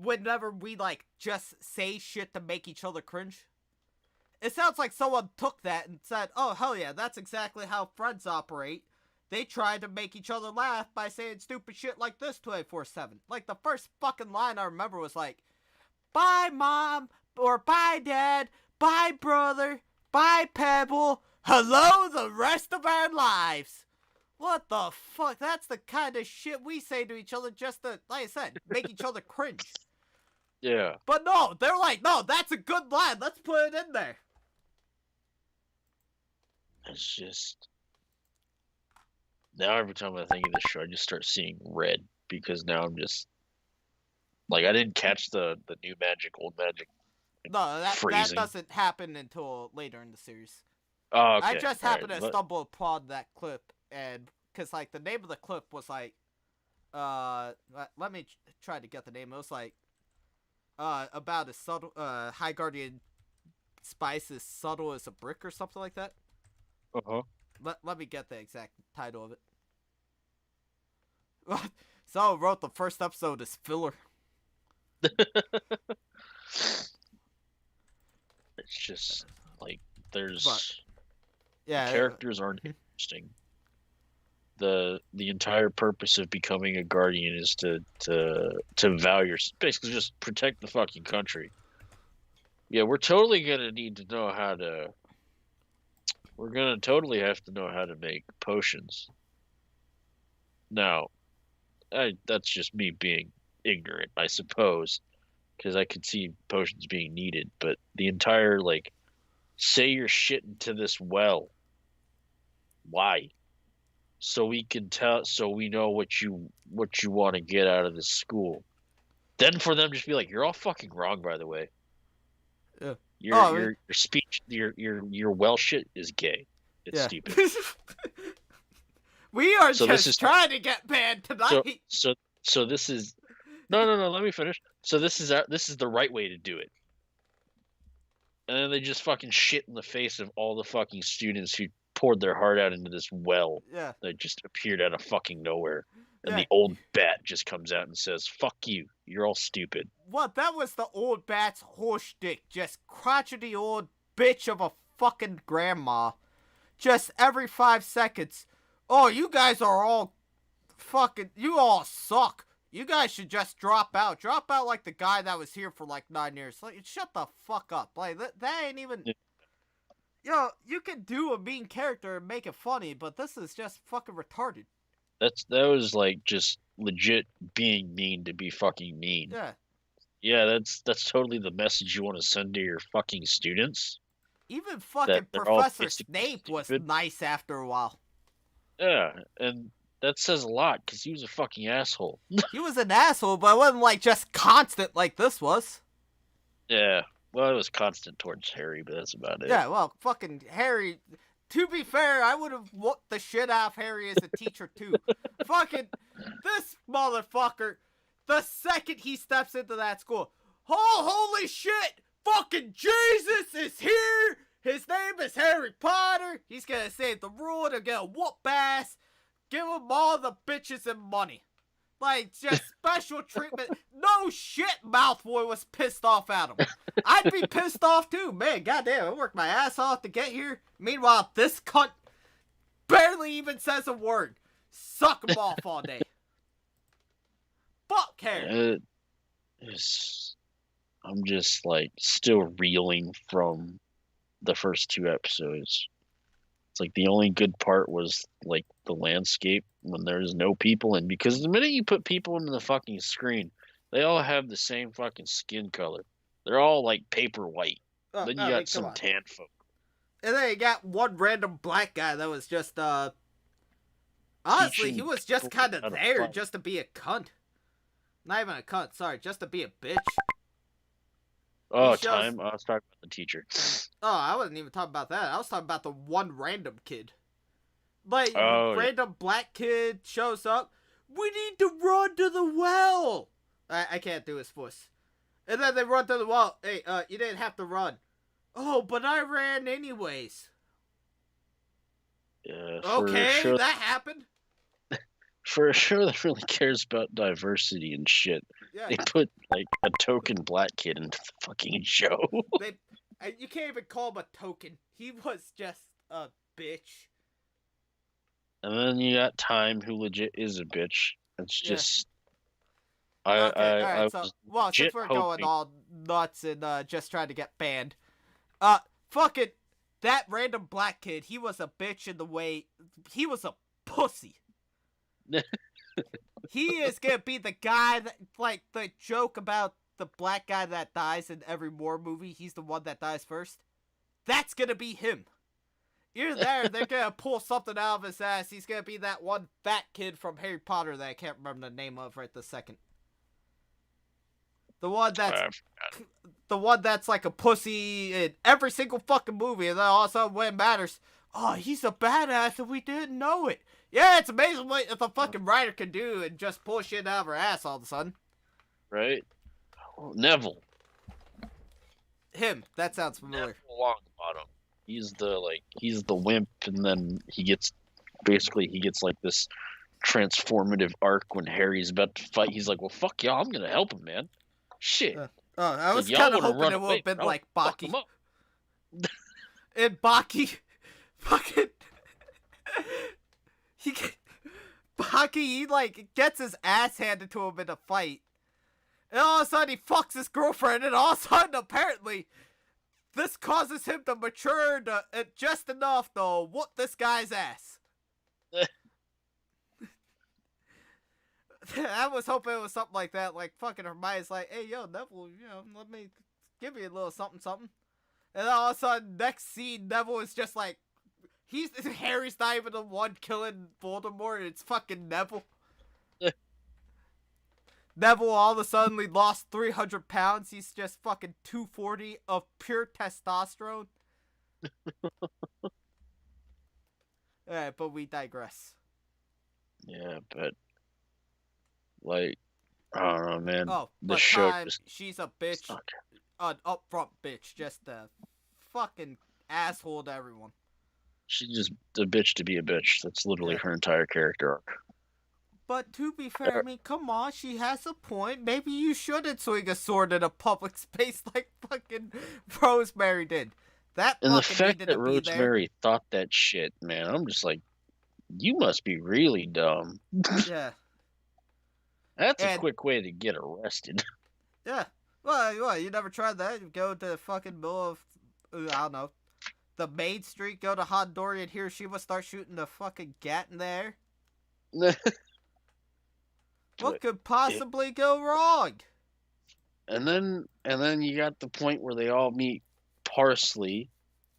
[SPEAKER 2] whenever we like just say shit to make each other cringe. It sounds like someone took that and said, "Oh hell yeah, that's exactly how friends operate." They try to make each other laugh by saying stupid shit like this 24/7. Like the first fucking line I remember was like, "Bye mom," or "Bye dad," "Bye brother," "Bye Pebble," "Hello the rest of our lives." What the fuck? That's the kind of shit we say to each other just to, like I said, make each other cringe.
[SPEAKER 1] Yeah.
[SPEAKER 2] But no, they're like, no, that's a good line. Let's put it in there.
[SPEAKER 1] It's just now every time I think of this show, I just start seeing red because now I'm just like I didn't catch the new magic, old magic.
[SPEAKER 2] No, that doesn't happen until later in the series.
[SPEAKER 1] Oh, okay.
[SPEAKER 2] I just happened to stumble upon that clip, and because like the name of the clip was like, let me try to get the name. It was like, about a subtle, High Guardian spice as subtle as a brick or something like that. Let me get the exact title of it. So wrote the first episode as filler.
[SPEAKER 1] It's just like the characters aren't interesting. the entire purpose of becoming a guardian is to vow your basically just protect the fucking country. Yeah, we're totally gonna need to know how to. We're gonna totally have to know how to make potions. Now, that's just me being ignorant, I suppose, because I could see potions being needed. But the entire like, say you're shit into this well. Why? So we can tell, so we know what you want to get out of this school. Then for them just be like, you're all fucking wrong, by the way.
[SPEAKER 2] Yeah.
[SPEAKER 1] Your speech, your well shit is gay. It's stupid.
[SPEAKER 2] We are just trying to get banned tonight.
[SPEAKER 1] So this is no. Let me finish. So this is the right way to do it. And then they just fucking shit in the face of all the fucking students who poured their heart out into this well.
[SPEAKER 2] Yeah.
[SPEAKER 1] That just appeared out of fucking nowhere. And the old bat just comes out and says, "Fuck you. You're all stupid."
[SPEAKER 2] What? That was the old bat's horse dick, just crotchety old bitch of a fucking grandma. Just every 5 seconds. Oh, you guys are all fucking. You all suck. You guys should just drop out. Drop out like the guy that was here for like 9 years. Like, shut the fuck up. Like, that ain't even. Yeah. Yo, you can do a mean character and make it funny, but this is just fucking retarded.
[SPEAKER 1] That was like just legit being mean to be fucking mean.
[SPEAKER 2] Yeah.
[SPEAKER 1] Yeah, that's totally the message you want to send to your fucking students.
[SPEAKER 2] Even fucking Professor Snape was nice after a while.
[SPEAKER 1] Yeah, and that says a lot because he was a fucking asshole.
[SPEAKER 2] He was an asshole, but it wasn't like just constant like this was.
[SPEAKER 1] Yeah, well, it was constant towards Harry, but that's about it.
[SPEAKER 2] Yeah, well, fucking Harry. To be fair, I would have whooped the shit out of Harry as a teacher too. Fucking this motherfucker. The second he steps into that school, oh holy shit! Fucking Jesus is here! His name is Harry Potter. He's gonna save the world and get a whoop ass. Give him all the bitches and money. Like, just special treatment. No shit, Malfoy was pissed off at him. I'd be pissed off too. Man, goddamn, I worked my ass off to get here. Meanwhile, this cunt barely even says a word. Suck him off all day. Fuck Harry.
[SPEAKER 1] I'm just, like, still reeling from the first 2 episodes. It's like the only good part was, like, the landscape when there's no people in. Because the minute you put people into the fucking screen, they all have the same fucking skin color. They're all, like, paper white. Then you got some tan folk.
[SPEAKER 2] And then you got one random black guy that was just, honestly, he was just kind of there just to be a cunt. Not even a cunt, sorry, just to be a bitch.
[SPEAKER 1] Oh, I was talking about the teacher.
[SPEAKER 2] Oh, I wasn't even talking about that. I was talking about the one random kid. Like, random black kid shows up. We need to run to the well. I can't do his voice. And then they run to the well. Hey, you didn't have to run. Oh, but I ran anyways.
[SPEAKER 1] Yeah.
[SPEAKER 2] Okay, that happened.
[SPEAKER 1] For a show that really cares about diversity and shit, they put, like, a token black kid into the fucking show.
[SPEAKER 2] You can't even call him a token. He was just a bitch.
[SPEAKER 1] And then you got Time, who legit is a bitch. It's just...
[SPEAKER 2] since we're going all nuts and just trying to get banned, fucking that random black kid, he was a bitch in the way... He was a pussy. He is gonna be the guy that, like, the joke about the black guy that dies in every war movie, he's the one that dies first. That's gonna be him. Either there, they're gonna pull something out of his ass. He's gonna be that one fat kid from Harry Potter that I can't remember the name of right this second. The one that's like a pussy in every single fucking movie, and then all of a sudden when it matters, oh, he's a badass and we didn't know it. Yeah, it's amazing what the fucking writer can do and just pull shit out of her ass all of a sudden.
[SPEAKER 1] Right? Neville.
[SPEAKER 2] Him. That sounds familiar.
[SPEAKER 1] Neville Longbottom. He's the wimp, and then he gets like this transformative arc when Harry's about to fight. He's like, well, fuck y'all, I'm gonna help him, man. Shit.
[SPEAKER 2] I was kind of hoping it would have been like Baki. And Baki, fucking, Taki, he like gets his ass handed to him in a fight. And all of a sudden he fucks his girlfriend, and all of a sudden apparently this causes him to mature just enough to whoop this guy's ass. I was hoping it was something like that, like fucking Hermione's like, hey yo, Neville, let me give you a little something something. And then all of a sudden, next scene, Neville is just like, Harry's not even the one killing Voldemort, it's fucking Neville. Neville all of a sudden lost 300 pounds. He's just fucking 240 of pure testosterone. Alright, but we digress.
[SPEAKER 1] Yeah, but like, I don't know, man.
[SPEAKER 2] Oh,
[SPEAKER 1] the
[SPEAKER 2] but
[SPEAKER 1] show
[SPEAKER 2] time,
[SPEAKER 1] just
[SPEAKER 2] she's a bitch.
[SPEAKER 1] sucked.
[SPEAKER 2] An upfront bitch. Just a fucking asshole to everyone.
[SPEAKER 1] She's just a bitch to be a bitch. That's literally her entire character arc.
[SPEAKER 2] But to be fair, I mean, come on, she has a point. Maybe you shouldn't swing a sword in a public space like fucking Rosemary did.
[SPEAKER 1] And the fact that Rosemary thought that shit, man, I'm just like, you must be really dumb.
[SPEAKER 2] Yeah.
[SPEAKER 1] That's a quick way to get arrested.
[SPEAKER 2] Yeah. Well, you never tried that? You go to the fucking middle of, I don't know, the main street, go to Honduras, and Hiroshima, start shooting the fucking gat in there? What could possibly go wrong?
[SPEAKER 1] And then you got the point where they all meet Parsley,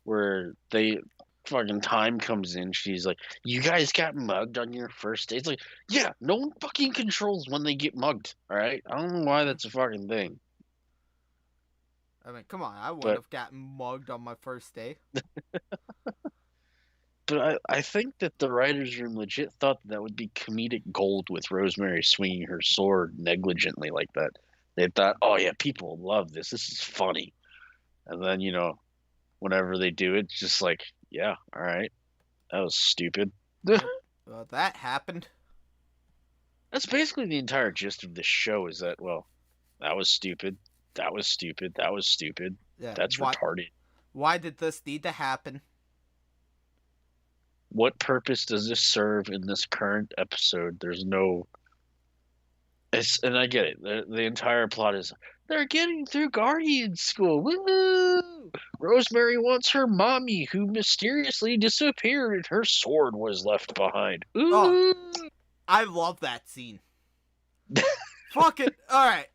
[SPEAKER 1] where they fucking time comes in. She's like, you guys got mugged on your first day. It's like, yeah, no one fucking controls when they get mugged, alright? I don't know why that's a fucking thing.
[SPEAKER 2] I mean, come on, I wouldn't have gotten mugged on my first day.
[SPEAKER 1] But I think that the writers' room legit thought that would be comedic gold with Rosemary swinging her sword negligently like that. They thought, oh yeah, people love this. This is funny. And then, whenever they do it, it's just like, yeah, all right. That was stupid.
[SPEAKER 2] Well, that happened.
[SPEAKER 1] That's basically the entire gist of this show is that, well, that was stupid. That was stupid. That was stupid. Yeah, that's retarded.
[SPEAKER 2] Why did this need to happen?
[SPEAKER 1] What purpose does this serve in this current episode? There's no... and I get it. The entire plot is, they're getting through Guardian School. Woo! Rosemary wants her mommy, who mysteriously disappeared, and her sword was left behind. Ooh!
[SPEAKER 2] Oh, I love that scene. Fucking... Alright.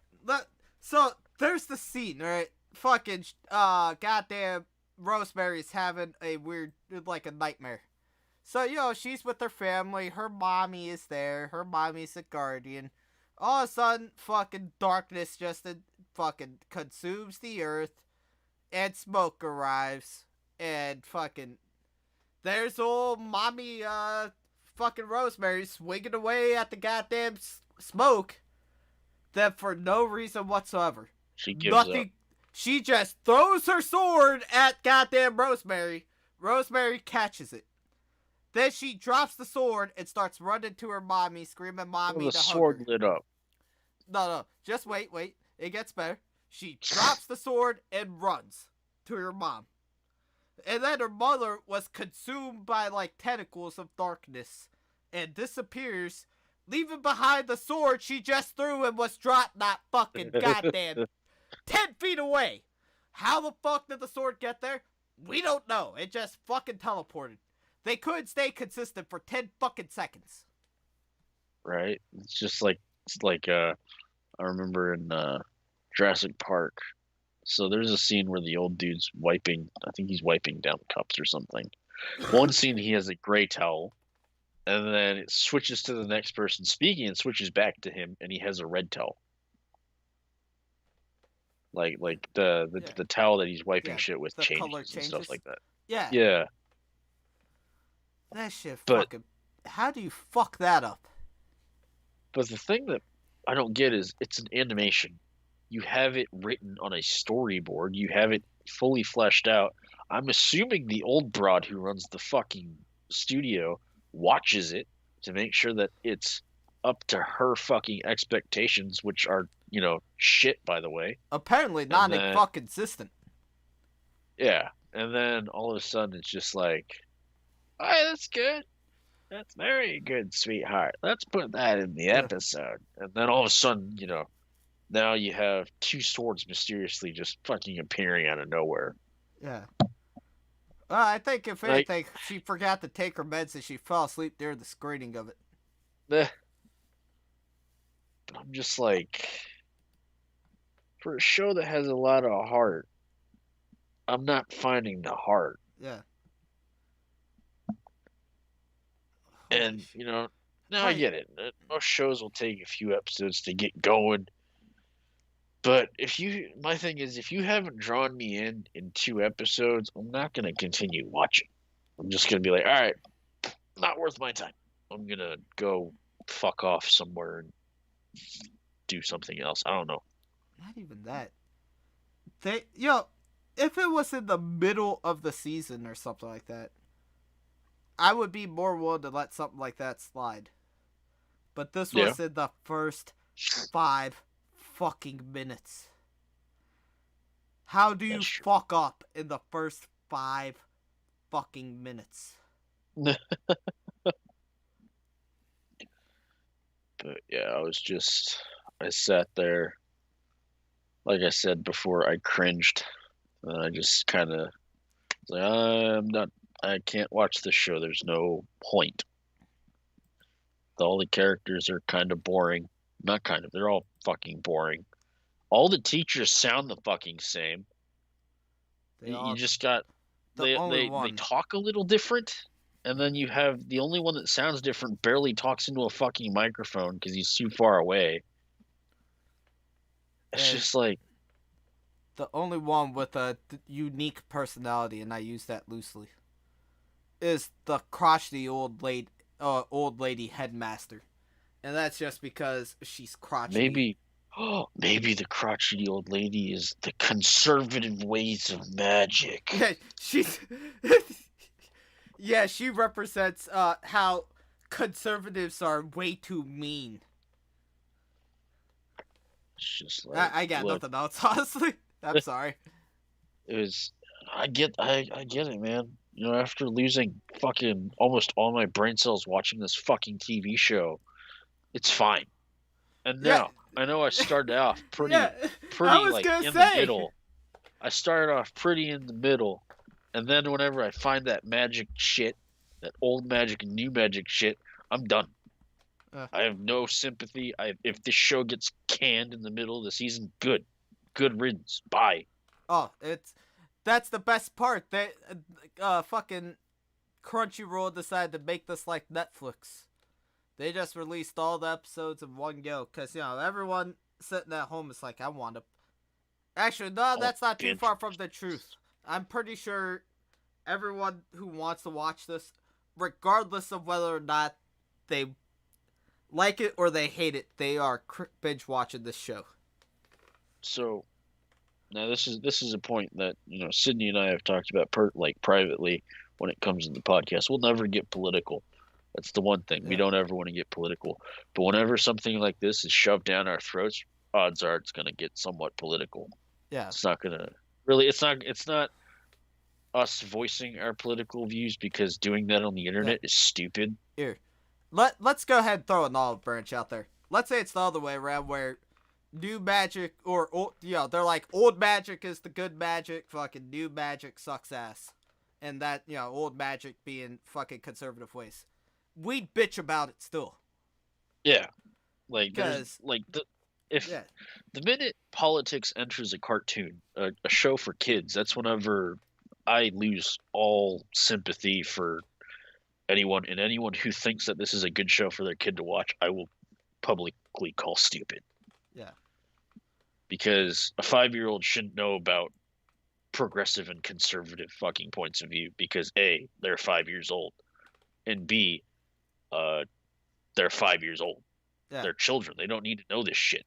[SPEAKER 2] So, there's the scene, right? Fucking, goddamn, Rosemary's having a weird, like a nightmare. So, she's with her family. Her mommy is there. Her mommy's a guardian. All of a sudden, fucking darkness just fucking consumes the earth. And smoke arrives. And fucking... There's old mommy, fucking Rosemary swinging away at the goddamn smoke. Then for no reason whatsoever.
[SPEAKER 1] She gives up.
[SPEAKER 2] She just throws her sword at goddamn Rosemary. Rosemary catches it. Then she drops the sword and starts running to her mommy, screaming mommy to hug her. The sword
[SPEAKER 1] lit up.
[SPEAKER 2] No. Just wait. It gets better. She drops the sword and runs to her mom. And then her mother was consumed by, like, tentacles of darkness and disappears, leaving behind the sword she just threw and was dropped not fucking goddamn 10 feet away. How the fuck did the sword get there? We don't know. It just fucking teleported. They couldn't stay consistent for 10 fucking seconds.
[SPEAKER 1] Right? It's just like I remember in Jurassic Park. So there's a scene where the old dude's wiping, I think he's wiping down cups or something. One scene he has a gray towel, and then it switches to the next person speaking and switches back to him, and he has a red towel. Like the towel that he's wiping shit with changes and stuff like that.
[SPEAKER 2] Yeah.
[SPEAKER 1] Yeah.
[SPEAKER 2] That shit fucking... How do you fuck that up?
[SPEAKER 1] But the thing that I don't get is it's an animation. You have it written on a storyboard. You have it fully fleshed out. I'm assuming the old broad who runs the fucking studio watches it to make sure that it's up to her fucking expectations, which are, shit, by the way.
[SPEAKER 2] Apparently not fucking consistent.
[SPEAKER 1] Yeah. And then all of a sudden it's just like, alright, that's good. That's very good, sweetheart. Let's put that in the
[SPEAKER 2] Yeah,
[SPEAKER 1] episode. And then all of a sudden, now you have two swords mysteriously just fucking appearing out of nowhere.
[SPEAKER 2] yeah. Well, I think if
[SPEAKER 1] Like,
[SPEAKER 2] anything, she forgot to take her meds and she fell asleep during the screening of it.
[SPEAKER 1] eh. I'm just like, for a show that has a lot of heart, I'm not finding the heart.
[SPEAKER 2] Yeah. Holy
[SPEAKER 1] And,
[SPEAKER 2] shit.
[SPEAKER 1] now I
[SPEAKER 2] Like,
[SPEAKER 1] get it. Most shows will take a few episodes to get going. But my thing is, if you haven't drawn me in 2 episodes, I'm not going to continue watching. I'm just going to be like, all right, not worth my time. I'm going to go fuck off somewhere and do something else. I don't know.
[SPEAKER 2] not even that. If it was in the middle of the season or something like that, I would be more willing to let something like that slide. But this
[SPEAKER 1] Yeah,
[SPEAKER 2] was in the first 5 fucking minutes. How do you
[SPEAKER 1] that's true.
[SPEAKER 2] fuck up in the first 5 fucking minutes?
[SPEAKER 1] But yeah, I sat there. Like I said before, I cringed. And I just kind of like, I can't watch this show. There's no point. All the characters are kind of boring. Not kind of, they're all fucking boring. All the teachers sound the fucking same.
[SPEAKER 2] They
[SPEAKER 1] You
[SPEAKER 2] all
[SPEAKER 1] just got
[SPEAKER 2] the only
[SPEAKER 1] they
[SPEAKER 2] one.
[SPEAKER 1] talk a little different, and then you have the only one that sounds different barely talks into a fucking microphone because he's too far away. It's
[SPEAKER 2] And
[SPEAKER 1] just like,
[SPEAKER 2] the only one with a unique personality, and I use that loosely, is the crotchety old lady headmaster, and that's just because she's crotchety.
[SPEAKER 1] maybe, maybe the crotchety old lady is the conservative ways of magic.
[SPEAKER 2] Yeah, she's. Yeah, she represents how conservatives are way too mean.
[SPEAKER 1] It's just like,
[SPEAKER 2] I got
[SPEAKER 1] look,
[SPEAKER 2] nothing else, honestly. I'm sorry.
[SPEAKER 1] it was. I get it, man. After losing fucking almost all my brain cells watching this fucking TV show, it's fine. And
[SPEAKER 2] Yeah,
[SPEAKER 1] now I know I started off
[SPEAKER 2] yeah. I
[SPEAKER 1] pretty
[SPEAKER 2] was
[SPEAKER 1] like
[SPEAKER 2] gonna
[SPEAKER 1] in the
[SPEAKER 2] say.
[SPEAKER 1] middle. I started off pretty in the middle, and then whenever I find that magic shit, that old magic and new magic shit, I'm done.
[SPEAKER 2] Uh,
[SPEAKER 1] I have no sympathy. If this show gets canned in the middle of the season, good riddance. Bye.
[SPEAKER 2] that's the best part. They fucking Crunchyroll decided to make this like Netflix. They just released all the episodes in one go because everyone sitting at home is like, I want to. Actually, no,
[SPEAKER 1] Oh,
[SPEAKER 2] that's not too
[SPEAKER 1] binge.
[SPEAKER 2] far from the truth. I'm pretty sure everyone who wants to watch this, regardless of whether or not they like it or they hate it, they are binge watching this show.
[SPEAKER 1] So now this is a point that Sydney and I have talked about privately when it comes to the podcast. We'll never get political. That's the one thing. We
[SPEAKER 2] Yeah,
[SPEAKER 1] don't ever want to get political. But whenever something like this is shoved down our throats, odds are it's going to get somewhat political.
[SPEAKER 2] yeah.
[SPEAKER 1] It's not going to really it's not us voicing our political views because doing that on the
[SPEAKER 2] Yeah.
[SPEAKER 1] internet is stupid.
[SPEAKER 2] Here, let's go ahead and throw an olive branch out there. Let's say it's the other way around, where new magic or old, they're like old magic is the good magic, fucking new magic sucks ass, and that old magic being fucking conservative ways. We'd bitch about it still,
[SPEAKER 1] Yeah. Like there's
[SPEAKER 2] cause
[SPEAKER 1] like if
[SPEAKER 2] yeah,
[SPEAKER 1] the minute politics enters a cartoon, a show for kids, that's whenever I lose all sympathy for anyone who thinks that this is a good show for their kid to watch. I will publicly call stupid
[SPEAKER 2] yeah,
[SPEAKER 1] because a 5-year-old shouldn't know about progressive and conservative fucking points of view because A, they're 5 years old, and B, uh, they're 5 years old.
[SPEAKER 2] yeah,
[SPEAKER 1] They're children. They don't need to know this shit.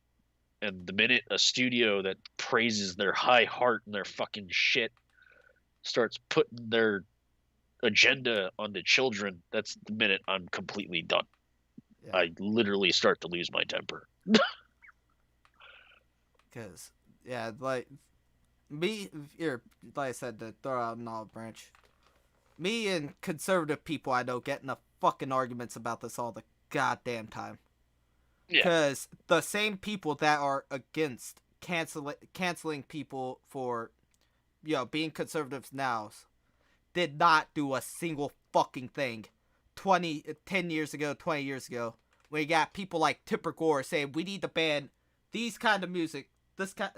[SPEAKER 1] And the minute a studio that praises their high heart and their fucking shit starts putting their agenda on the children, that's the minute I'm completely done.
[SPEAKER 2] yeah,
[SPEAKER 1] I literally start to lose my temper.
[SPEAKER 2] cause yeah, like me here, like I said, to throw out an olive branch. Me and conservative people I know get in a fucking arguments about this all the goddamn time.
[SPEAKER 1] Yeah.
[SPEAKER 2] Because the same people that are against canceling people for, being conservatives now did not do a single fucking thing 10 years ago, 20 years ago, when you got people like Tipper Gore saying we need to ban these kind of music, this kind,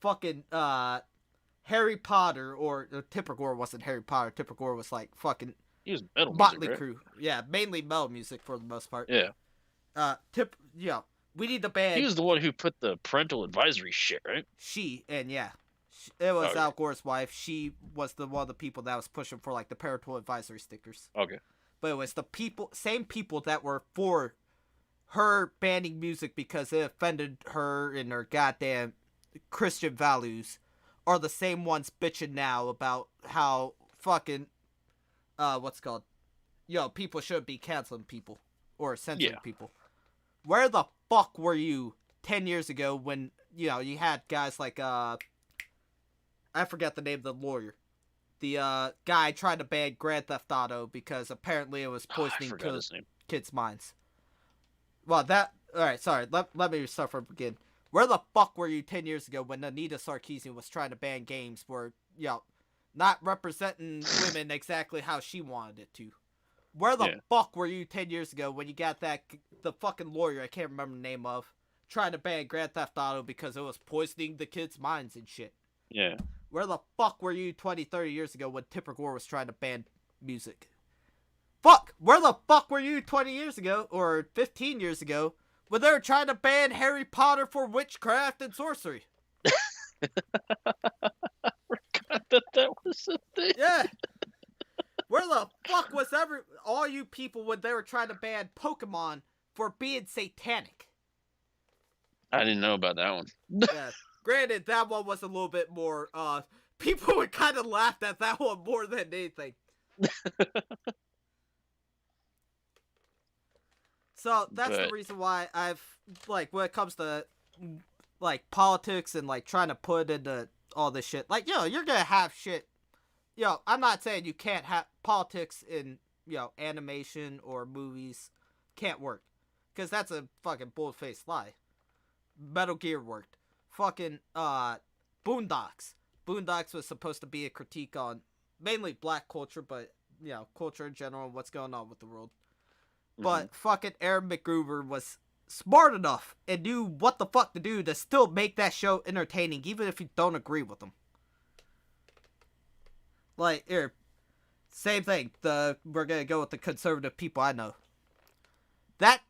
[SPEAKER 2] fucking Harry Potter, or Tipper Gore wasn't Harry Potter. Tipper Gore was like fucking
[SPEAKER 1] He was metal
[SPEAKER 2] Motley
[SPEAKER 1] music, right?
[SPEAKER 2] Crue. Yeah, mainly metal music for the most part.
[SPEAKER 1] Yeah.
[SPEAKER 2] We need to ban.
[SPEAKER 1] He was the one who put the parental advisory shit, right?
[SPEAKER 2] It was
[SPEAKER 1] Okay.
[SPEAKER 2] Al Gore's wife. She was one of the people that was pushing for like the parental advisory stickers.
[SPEAKER 1] Okay.
[SPEAKER 2] But it was the same people that were for her banning music because it offended her and her goddamn Christian values, are the same ones bitching now about how fucking what's it called? People shouldn't be canceling people or censoring people. Where the fuck were you 10 years ago when, you had guys like I forget the name of the lawyer. The guy tried to ban Grand Theft Auto because apparently it was poisoning kids' minds. Well, alright, sorry, let me start from the beginning. Where the fuck were you 10 years ago when Anita Sarkeesian was trying to ban games where, not representing women exactly how she wanted it to? Where the fuck were you 10 years ago when you got the fucking lawyer, I can't remember the name of, trying to ban Grand Theft Auto because it was poisoning the kids' minds and shit?
[SPEAKER 1] Yeah.
[SPEAKER 2] Where the fuck were you 20, 30 years ago when Tipper Gore was trying to ban music? Fuck! Where the fuck were you 20 years ago, or 15 years ago, when they were trying to ban Harry Potter for witchcraft and sorcery?
[SPEAKER 1] I forgot that was a thing.
[SPEAKER 2] Yeah. Where the fuck was all you people when they were trying to ban Pokemon for being satanic?
[SPEAKER 1] I didn't know about that one.
[SPEAKER 2] Yeah. Granted, that one was a little bit more, people would kind of laugh at that one more than anything. So, that's the reason why I've, like, when it comes to, like, politics and, like, trying to put into all this shit, like, you're gonna have shit. I'm not saying you can't have politics in, animation or movies. Can't work. Because that's a fucking bull-faced lie. Metal Gear worked. Fucking, Boondocks. Boondocks was supposed to be a critique on mainly black culture, but, culture in general and what's going on with the world. But fucking Aaron McGruber was smart enough and knew what the fuck to do to still make that show entertaining, even if you don't agree with them. Like, here, same thing. We're gonna go with the conservative people I know. That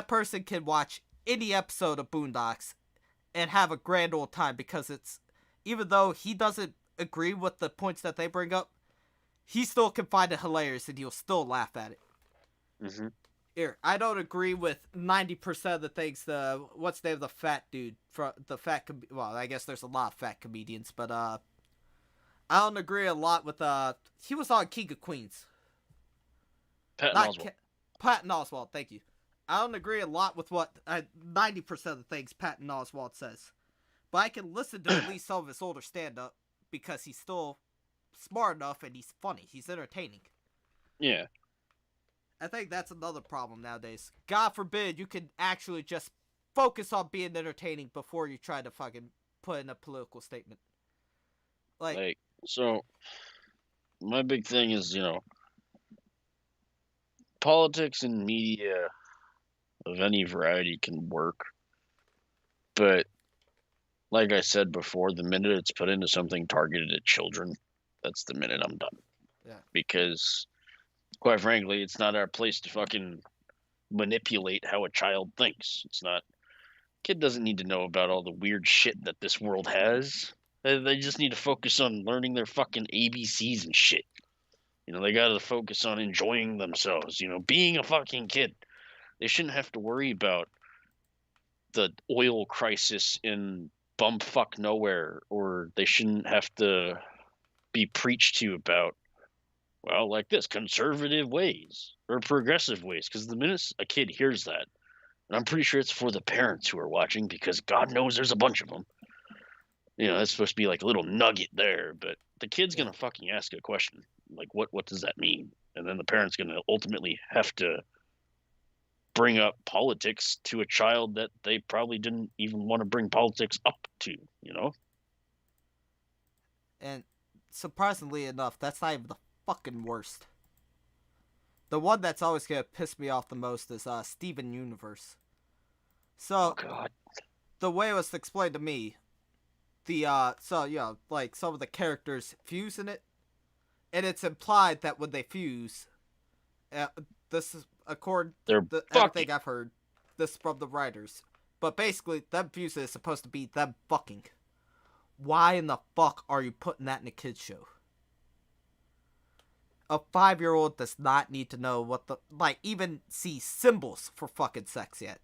[SPEAKER 2] person can watch any episode of Boondocks and have a grand old time because even though he doesn't agree with the points that they bring up, he still can find it hilarious and he'll still laugh at it.
[SPEAKER 1] Mm-hmm.
[SPEAKER 2] Here, I don't agree with 90% of the things. What's the name of the fat dude? Well, I guess there's a lot of fat comedians, but I don't agree a lot with he was on King of Queens. Patton Oswalt, thank you. I don't agree a lot with what 90% of the things Patton Oswalt says, but I can listen to at least some of his older stand-up because he's still smart enough and he's funny. He's entertaining.
[SPEAKER 1] Yeah.
[SPEAKER 2] I think that's another problem nowadays. God forbid you can actually just focus on being entertaining before you try to fucking put in a political statement.
[SPEAKER 1] So, my big thing is, politics and media of any variety can work. But, like I said before, the minute it's put into something targeted at children, that's the minute I'm done.
[SPEAKER 2] Yeah.
[SPEAKER 1] Because, quite frankly, it's not our place to fucking manipulate how a child thinks. It's not. Kid doesn't need to know about all the weird shit that this world has. They just need to focus on learning their fucking ABCs and shit. They gotta focus on enjoying themselves, being a fucking kid. They shouldn't have to worry about the oil crisis in bumfuck nowhere, or they shouldn't have to be preached to about, well, like this, conservative ways or progressive ways. Because the minute a kid hears that, and I'm pretty sure it's for the parents who are watching, because God knows there's a bunch of them. That's supposed to be like a little nugget there, but the kid's gonna fucking ask a question like, what does that mean? and then the parent's going to ultimately have to bring up politics to a child that they probably didn't even want to bring politics up to, you know?
[SPEAKER 2] And surprisingly enough, that's not even the fucking worst. The one that's always gonna piss me off the most is Steven Universe. So,
[SPEAKER 1] God.
[SPEAKER 2] the way it was explained to me, like some of the characters fuse in it, and it's implied that when they fuse, this is according to everything I've heard, this from the writers. But basically, them fusing is supposed to be them fucking. Why in the fuck are you putting that in a kid's show? A 5-year-old does not need to know what even see symbols for fucking sex yet.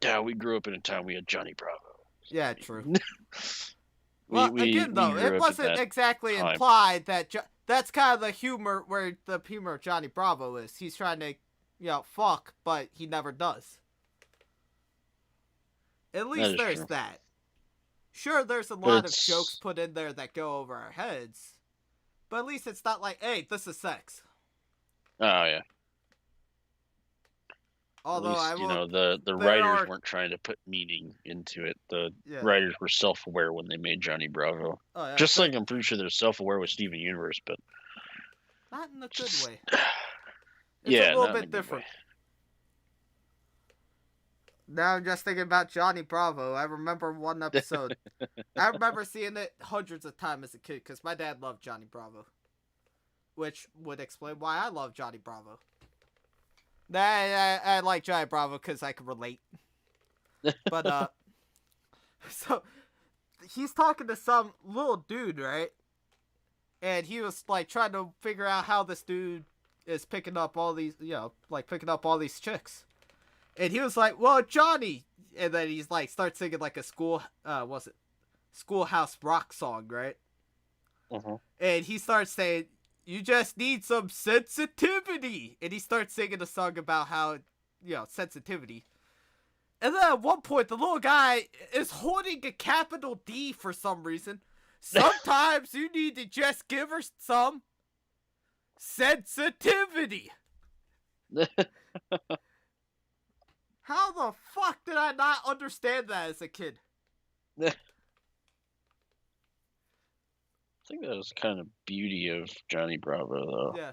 [SPEAKER 1] Yeah, we grew up in a time we had Johnny Bravo.
[SPEAKER 2] Yeah, true. Again, though, it wasn't exactly implied that that's kind of the humor where the humor of Johnny Bravo is. He's trying to, fuck, but he never does. At least there's that. Sure, there's a lot of jokes put in there that go over our heads, but at least it's not like, hey, this is sex.
[SPEAKER 1] Oh, yeah.
[SPEAKER 2] Although
[SPEAKER 1] at least, the writers weren't trying to put meaning into it. The writers were self-aware when they made Johnny Bravo. Oh, yeah, just like I'm pretty sure they're self-aware with Steven Universe, but
[SPEAKER 2] not in a good way. It's a little bit different. Now I'm just thinking about Johnny Bravo. I remember one episode. I remember seeing it hundreds of times as a kid because my dad loved Johnny Bravo, which would explain why I love Johnny Bravo. I like Johnny Bravo because I can relate. But, so, he's talking to some little dude, right? And he was, trying to figure out how this dude is picking up all these, picking up all these chicks. And he was like, well, Johnny. And then he's, starts singing, a Schoolhouse Rock song, right?
[SPEAKER 1] Uh-huh.
[SPEAKER 2] And he starts saying, you just need some sensitivity. And he starts singing a song about how, sensitivity. And then at one point, the little guy is holding a capital D for some reason. Sometimes you need to just give her some sensitivity. How the fuck did I not understand that as a kid?
[SPEAKER 1] I think that was kind of beauty of Johnny Bravo, though.
[SPEAKER 2] Yeah.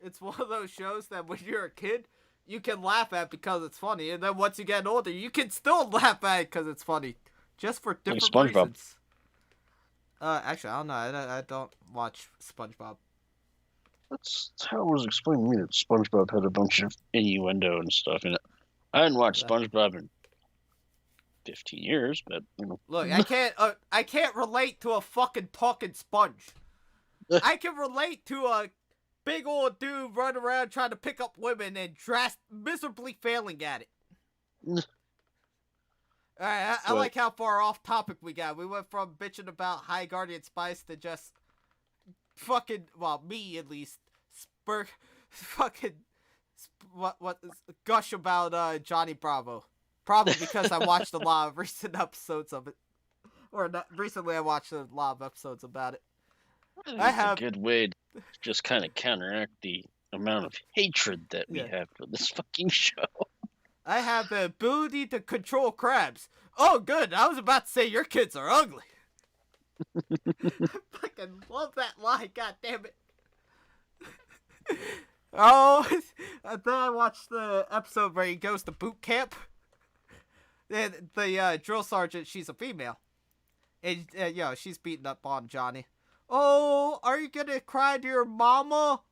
[SPEAKER 2] It's one of those shows that when you're a kid, you can laugh at because it's funny. And then once you get older, you can still laugh at it because it's funny. Just for different reasons. Actually, I don't know. I don't watch SpongeBob.
[SPEAKER 1] That's how it was explained to me, that SpongeBob had a bunch of innuendo and stuff in it. I hadn't watched SpongeBob in 15 years, but
[SPEAKER 2] Look, I can't relate to a fucking talking sponge. I can relate to a big old dude running around trying to pick up women and miserably failing at it. Alright, I like how far off topic we got. We went from bitching about High Guardian Spice to just fucking, well, me at least, gush about Johnny Bravo. Probably because I watched a lot of recent episodes of it. Or not, recently I watched a lot of episodes about it.
[SPEAKER 1] I have a good way to just kind of counteract the amount of hatred that we have for this fucking show.
[SPEAKER 2] I have the ability to control crabs. Oh, good. I was about to say your kids are ugly. I fucking love that line. God damn it. Oh, then I watched the episode where he goes to boot camp. And the drill sergeant, she's a female. And, she's beating up on Johnny. Oh, are you gonna cry to your mama?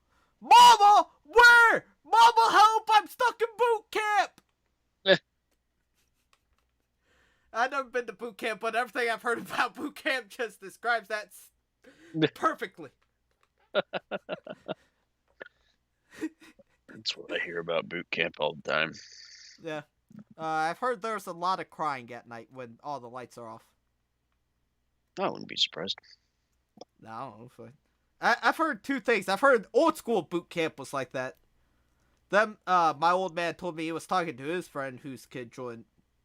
[SPEAKER 2] Mama! Where? Mama, help! I'm stuck in boot camp! I've never been to boot camp, but everything I've heard about boot camp just describes that perfectly.
[SPEAKER 1] That's what I hear about boot camp all the time.
[SPEAKER 2] Yeah. I've heard there's a lot of crying at night when all the lights are off.
[SPEAKER 1] I wouldn't be surprised.
[SPEAKER 2] No, I've heard two things. I've heard old school boot camp was like that. Then, my old man told me he was talking to his friend whose kid joined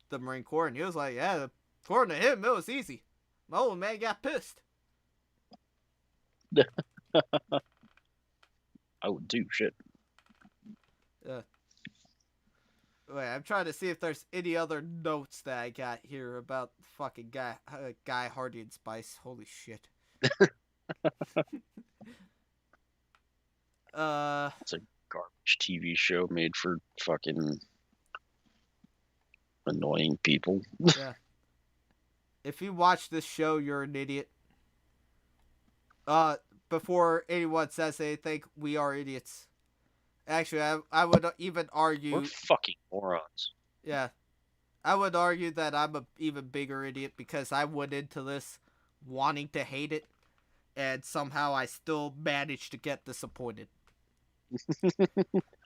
[SPEAKER 2] the Marine Corps, and he was like, yeah, according to him, it was easy. My old man got pissed.
[SPEAKER 1] one too. Shit.
[SPEAKER 2] Wait, I'm trying to see if there's any other notes that I got here about fucking Guy Hardy and Spice. Holy shit.
[SPEAKER 1] It's a garbage TV show made for fucking annoying people.
[SPEAKER 2] Yeah. If you watch this show, you're an idiot. Before anyone says anything, we are idiots. Actually, I would even argue...
[SPEAKER 1] We're fucking morons.
[SPEAKER 2] Yeah. I would argue that I'm a even bigger idiot because I went into this wanting to hate it, and somehow I still managed to get disappointed.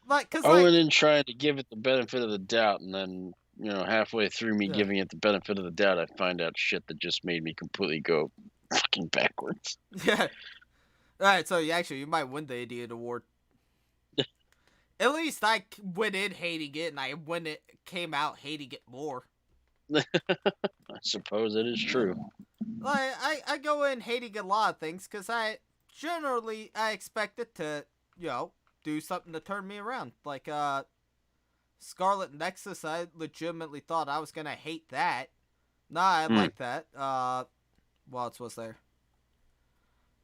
[SPEAKER 1] I went in trying to give it the benefit of the doubt, and then, halfway through me giving it the benefit of the doubt, I find out shit that just made me completely go fucking backwards.
[SPEAKER 2] Yeah. Alright, so you might win the idiot award. At least I went in hating it, and came out hating it more.
[SPEAKER 1] I suppose it is true.
[SPEAKER 2] Like, I go in hating a lot of things, because I expect it to, do something to turn me around. Like, Scarlet Nexus, I legitimately thought I was gonna hate that. Nah, I like that. What else was there?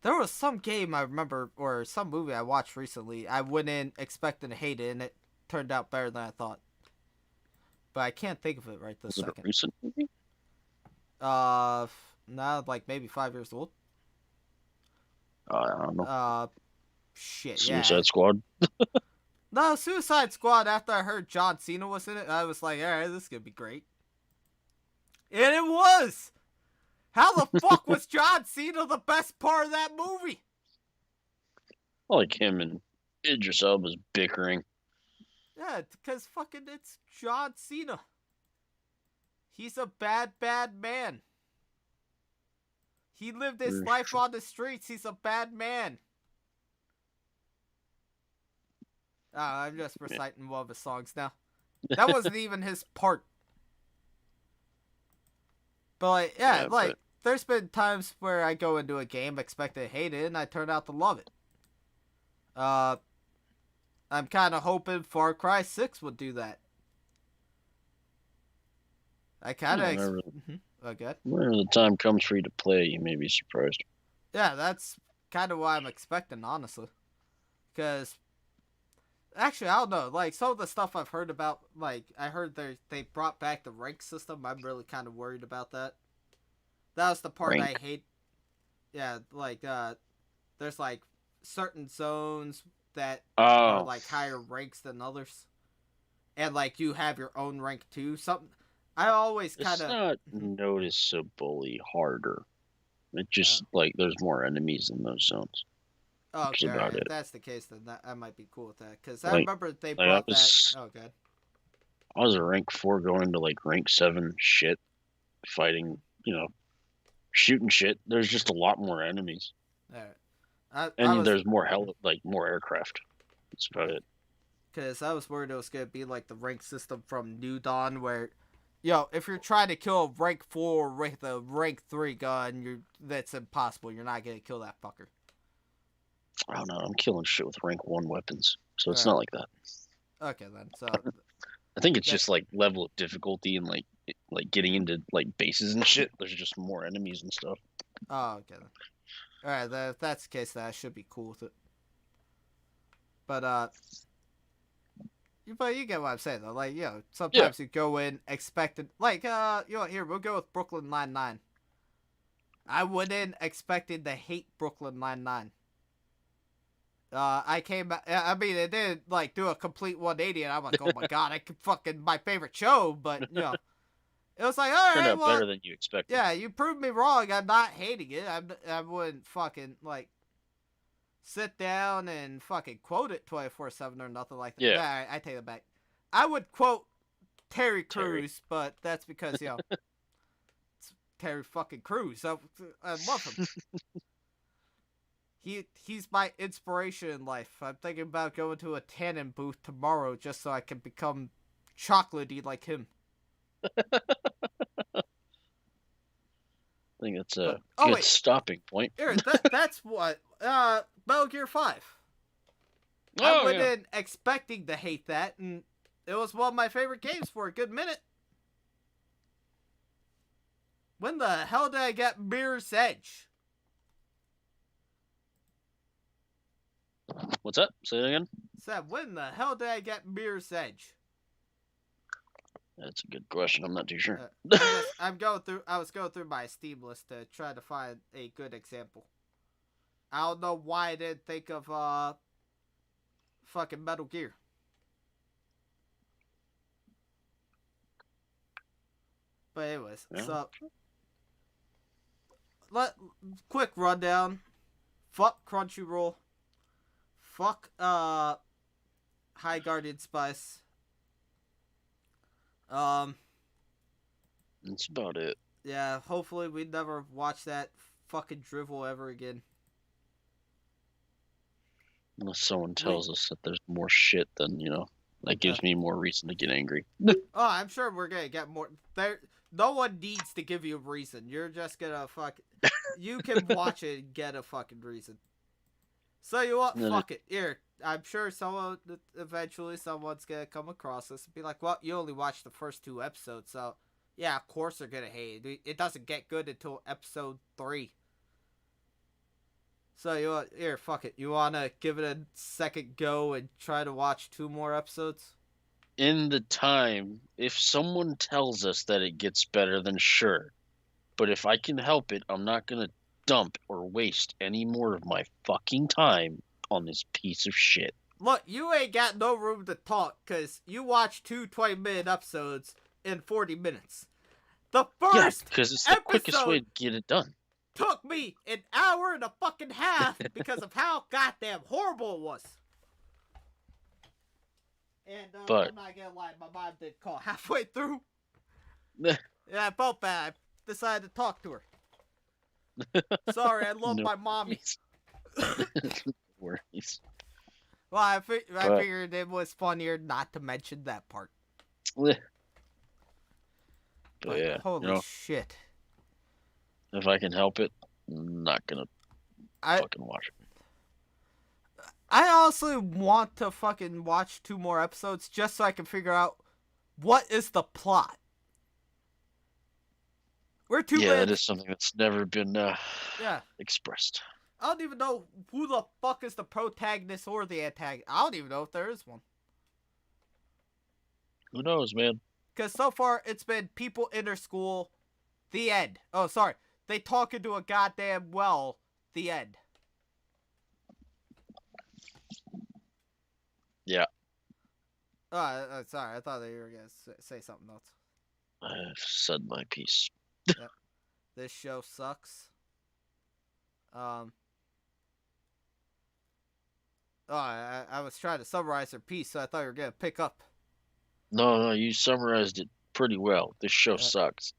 [SPEAKER 2] There was some game I remember, or some movie I watched recently. I went in expecting to hate it, and it turned out better than I thought. But I can't think of it right this second.
[SPEAKER 1] Was it a recent movie?
[SPEAKER 2] Now like maybe 5 years old.
[SPEAKER 1] I don't know.
[SPEAKER 2] Shit,
[SPEAKER 1] Suicide Squad?
[SPEAKER 2] No, Suicide Squad, after I heard John Cena was in it, I was like, alright, this is gonna be great. And it was! How the fuck was John Cena the best part of that movie?
[SPEAKER 1] I like him and Idris Elba's bickering.
[SPEAKER 2] Yeah, because fucking it's John Cena. He's a bad, bad man. He lived his life on the streets. He's a bad man. I'm just reciting one of his songs now. That wasn't even his part. But there's been times where I go into a game expecting to hate it, and I turn out to love it. I'm kind of hoping Far Cry 6 would do that. I kind of... Okay.
[SPEAKER 1] Whenever the time comes for you to play, you may be surprised.
[SPEAKER 2] Yeah, that's kind of what I'm expecting, honestly. Because... Actually, I don't know. Like, some of the stuff I've heard about, like, I heard they brought back the rank system. I'm really kind of worried about that. That was the part I hate. Yeah, like, there's, like, certain zones that are, like, higher ranks than others. And, like, you have your own rank, too. Something... I always kind of...
[SPEAKER 1] It's not noticeably harder. It just, like, there's more enemies in those zones.
[SPEAKER 2] Oh, okay, right. If that's the case, then I might be cool with that. Because I remember they brought that... Oh, good.
[SPEAKER 1] I was a rank 4 going into, like, rank 7 shit. Fighting, shooting shit. There's just a lot more enemies.
[SPEAKER 2] Alright.
[SPEAKER 1] There's more more aircraft. That's about it.
[SPEAKER 2] Because I was worried it was going to be like the rank system from New Dawn where... if you're trying to kill a rank 4 with a rank 3 gun, that's impossible. You're not going to kill that fucker.
[SPEAKER 1] I don't know. I'm killing shit with rank 1 weapons, so it's not like that.
[SPEAKER 2] Okay, then. So
[SPEAKER 1] I think it's just like level of difficulty and like getting into like bases and shit. There's just more enemies and stuff.
[SPEAKER 2] Oh, okay. Then. All right, if that's the case, then I should be cool with it. But you get what I'm saying though. Like, sometimes you go in expecting, like, here we'll go with Brooklyn Nine-Nine. I went in expecting to hate Brooklyn Nine-Nine. I came back, I mean, it didn't, like, do a complete 180, and I'm like, oh my god, my favorite show, but, it was like, alright,
[SPEAKER 1] turned out better than you expected.
[SPEAKER 2] Yeah, you proved me wrong, I'm not hating it, I wouldn't fucking, like, sit down and fucking quote it 24/7 or nothing like that. Yeah, I take it back. I would quote Terry Crews, but that's because, it's Terry fucking Crews, I love him. He's my inspiration in life. I'm thinking about going to a tannin booth tomorrow just so I can become chocolatey like him.
[SPEAKER 1] I think that's a good stopping point.
[SPEAKER 2] Here, that's what Metal Gear 5. I
[SPEAKER 1] Oh
[SPEAKER 2] went
[SPEAKER 1] yeah.
[SPEAKER 2] in expecting to hate that, and it was one of my favorite games for a good minute. When the hell did I get Mirror's Edge?
[SPEAKER 1] What's up? Say it again.
[SPEAKER 2] Said, when the hell did I get Mirror's Edge?
[SPEAKER 1] That's a good question. I'm not too sure.
[SPEAKER 2] I was going through my Steam list to try to find a good example. I don't know why I didn't think of fucking Metal Gear. But anyways,
[SPEAKER 1] Yeah.
[SPEAKER 2] so quick rundown. Fuck Crunchyroll. Fuck High Guardian Spice.
[SPEAKER 1] That's about it.
[SPEAKER 2] Yeah, hopefully we never watch that fucking drivel ever again.
[SPEAKER 1] Unless someone tells us that there's more shit, then that gives me more reason to get angry.
[SPEAKER 2] Oh, I'm sure we're gonna get more. No one needs to give you a reason. You're just gonna you can watch it and get a fucking reason. So you what? Fuck it. Here, I'm sure eventually someone's gonna come across this and be like, well, you only watched the first 2 episodes, so yeah, of course they're gonna hate it. It doesn't get good until episode 3. So here, fuck it. You wanna give it a second go and try to watch 2 more episodes?
[SPEAKER 1] In the time, if someone tells us that it gets better, then sure. But if I can help it, I'm not gonna dump or waste any more of my fucking time on this piece of shit.
[SPEAKER 2] Look, you ain't got no room to talk because you watch 2 20-minute episodes in 40 minutes. The first
[SPEAKER 1] because it's the quickest way to get it done.
[SPEAKER 2] Took me an hour and a fucking half because of how goddamn horrible it was. And
[SPEAKER 1] but
[SPEAKER 2] I'm not gonna lie, my mom did call halfway through. Yeah, I felt bad. I decided to talk to her. Sorry, I love my mommy.
[SPEAKER 1] Worries.
[SPEAKER 2] Well, I figured it was funnier not to mention that part.
[SPEAKER 1] But
[SPEAKER 2] yeah, holy shit.
[SPEAKER 1] If I can help it, I'm not gonna fucking watch it.
[SPEAKER 2] I honestly want to fucking watch 2 more episodes just so I can figure out what is the plot. We're 2 minutes.
[SPEAKER 1] That is something that's never been expressed.
[SPEAKER 2] I don't even know who the fuck is the protagonist or the antagonist. I don't even know if there is one.
[SPEAKER 1] Who knows, man?
[SPEAKER 2] Because so far it's been people in their school, the end. Oh, sorry. They talk into a goddamn well, the end.
[SPEAKER 1] Yeah.
[SPEAKER 2] Sorry. I thought you were going to say something else.
[SPEAKER 1] I've said my piece.
[SPEAKER 2] Yep. This show sucks. I was trying to summarize her piece, so I thought you were going to pick up.
[SPEAKER 1] No, you summarized it pretty well. This show sucks.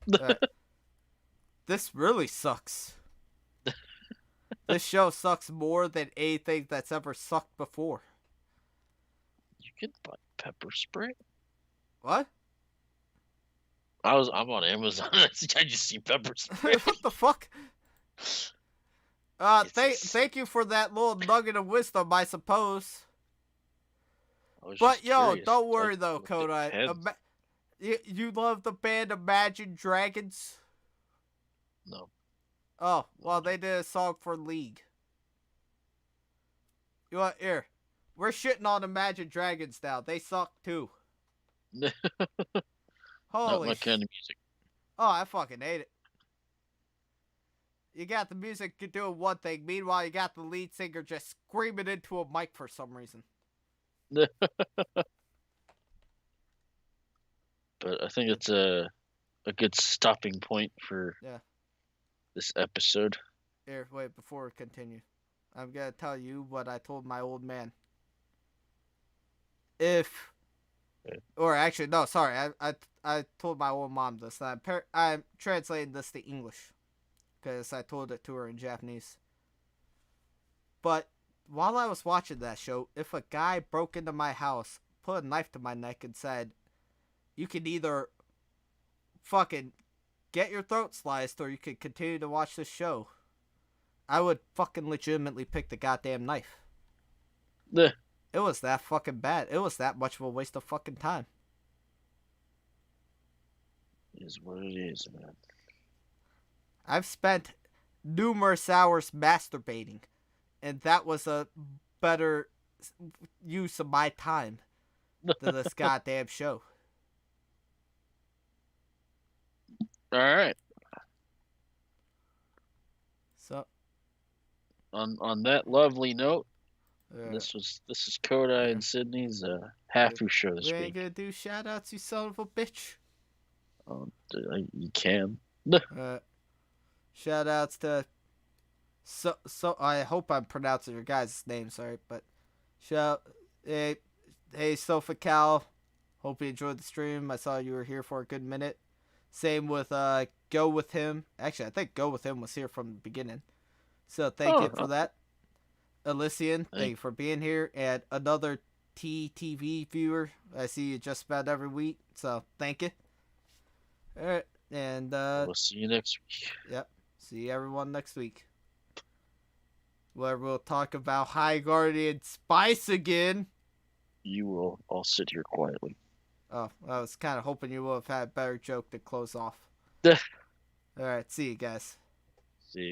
[SPEAKER 2] This really sucks. This show sucks more than anything that's ever sucked before.
[SPEAKER 1] You can buy pepper spray?
[SPEAKER 2] What?
[SPEAKER 1] I'm on Amazon. I just see pepper spray.
[SPEAKER 2] What the fuck? Thank you for that little nugget of wisdom, I suppose. But yo, don't worry though, Koda. You love the band Imagine Dragons?
[SPEAKER 1] No.
[SPEAKER 2] Oh, well, they did a song for League. You want here? We're shitting on Imagine Dragons now. They suck too. Holy
[SPEAKER 1] Not my kind of music.
[SPEAKER 2] Oh, I fucking hate it. You got the music doing one thing, meanwhile you got the lead singer just screaming into a mic for some reason.
[SPEAKER 1] But I think it's a good stopping point for this episode.
[SPEAKER 2] Here, wait, before we continue, I'm gonna tell you what I told my old man. I told my old mom this. I'm translating this to English because I told it to her in Japanese. But while I was watching that show, if a guy broke into my house, put a knife to my neck, and said, "You can either fucking get your throat sliced or you can continue to watch this show," I would fucking legitimately pick the goddamn knife. It was that fucking bad. It was that much of a waste of fucking time.
[SPEAKER 1] It is what it is, man.
[SPEAKER 2] I've spent numerous hours masturbating, and that was a better use of my time than this goddamn show.
[SPEAKER 1] All right.
[SPEAKER 2] So,
[SPEAKER 1] On that lovely note,
[SPEAKER 2] uh,
[SPEAKER 1] this is Kodai and Sydney's Hafu Show this
[SPEAKER 2] we ain't
[SPEAKER 1] week.
[SPEAKER 2] gonna do shout outs, you son of a bitch.
[SPEAKER 1] You can.
[SPEAKER 2] Shout outs to so I hope I'm pronouncing your guys' names right, but hey Sofa Cal, hope you enjoyed the stream. I saw you were here for a good minute. Same with Go With Him. Actually, I think Go With Him was here from the beginning. So thank you for that. Elysian, thank you for being here. And another TTV viewer. I see you just about every week, so thank you. Alright, and
[SPEAKER 1] we'll see you next week.
[SPEAKER 2] Yep. See everyone next week. Where we'll talk about High Guardian Spice again.
[SPEAKER 1] You will. I'll sit here quietly.
[SPEAKER 2] Oh, I was kind of hoping you would have had a better joke to close off. Alright, see you guys.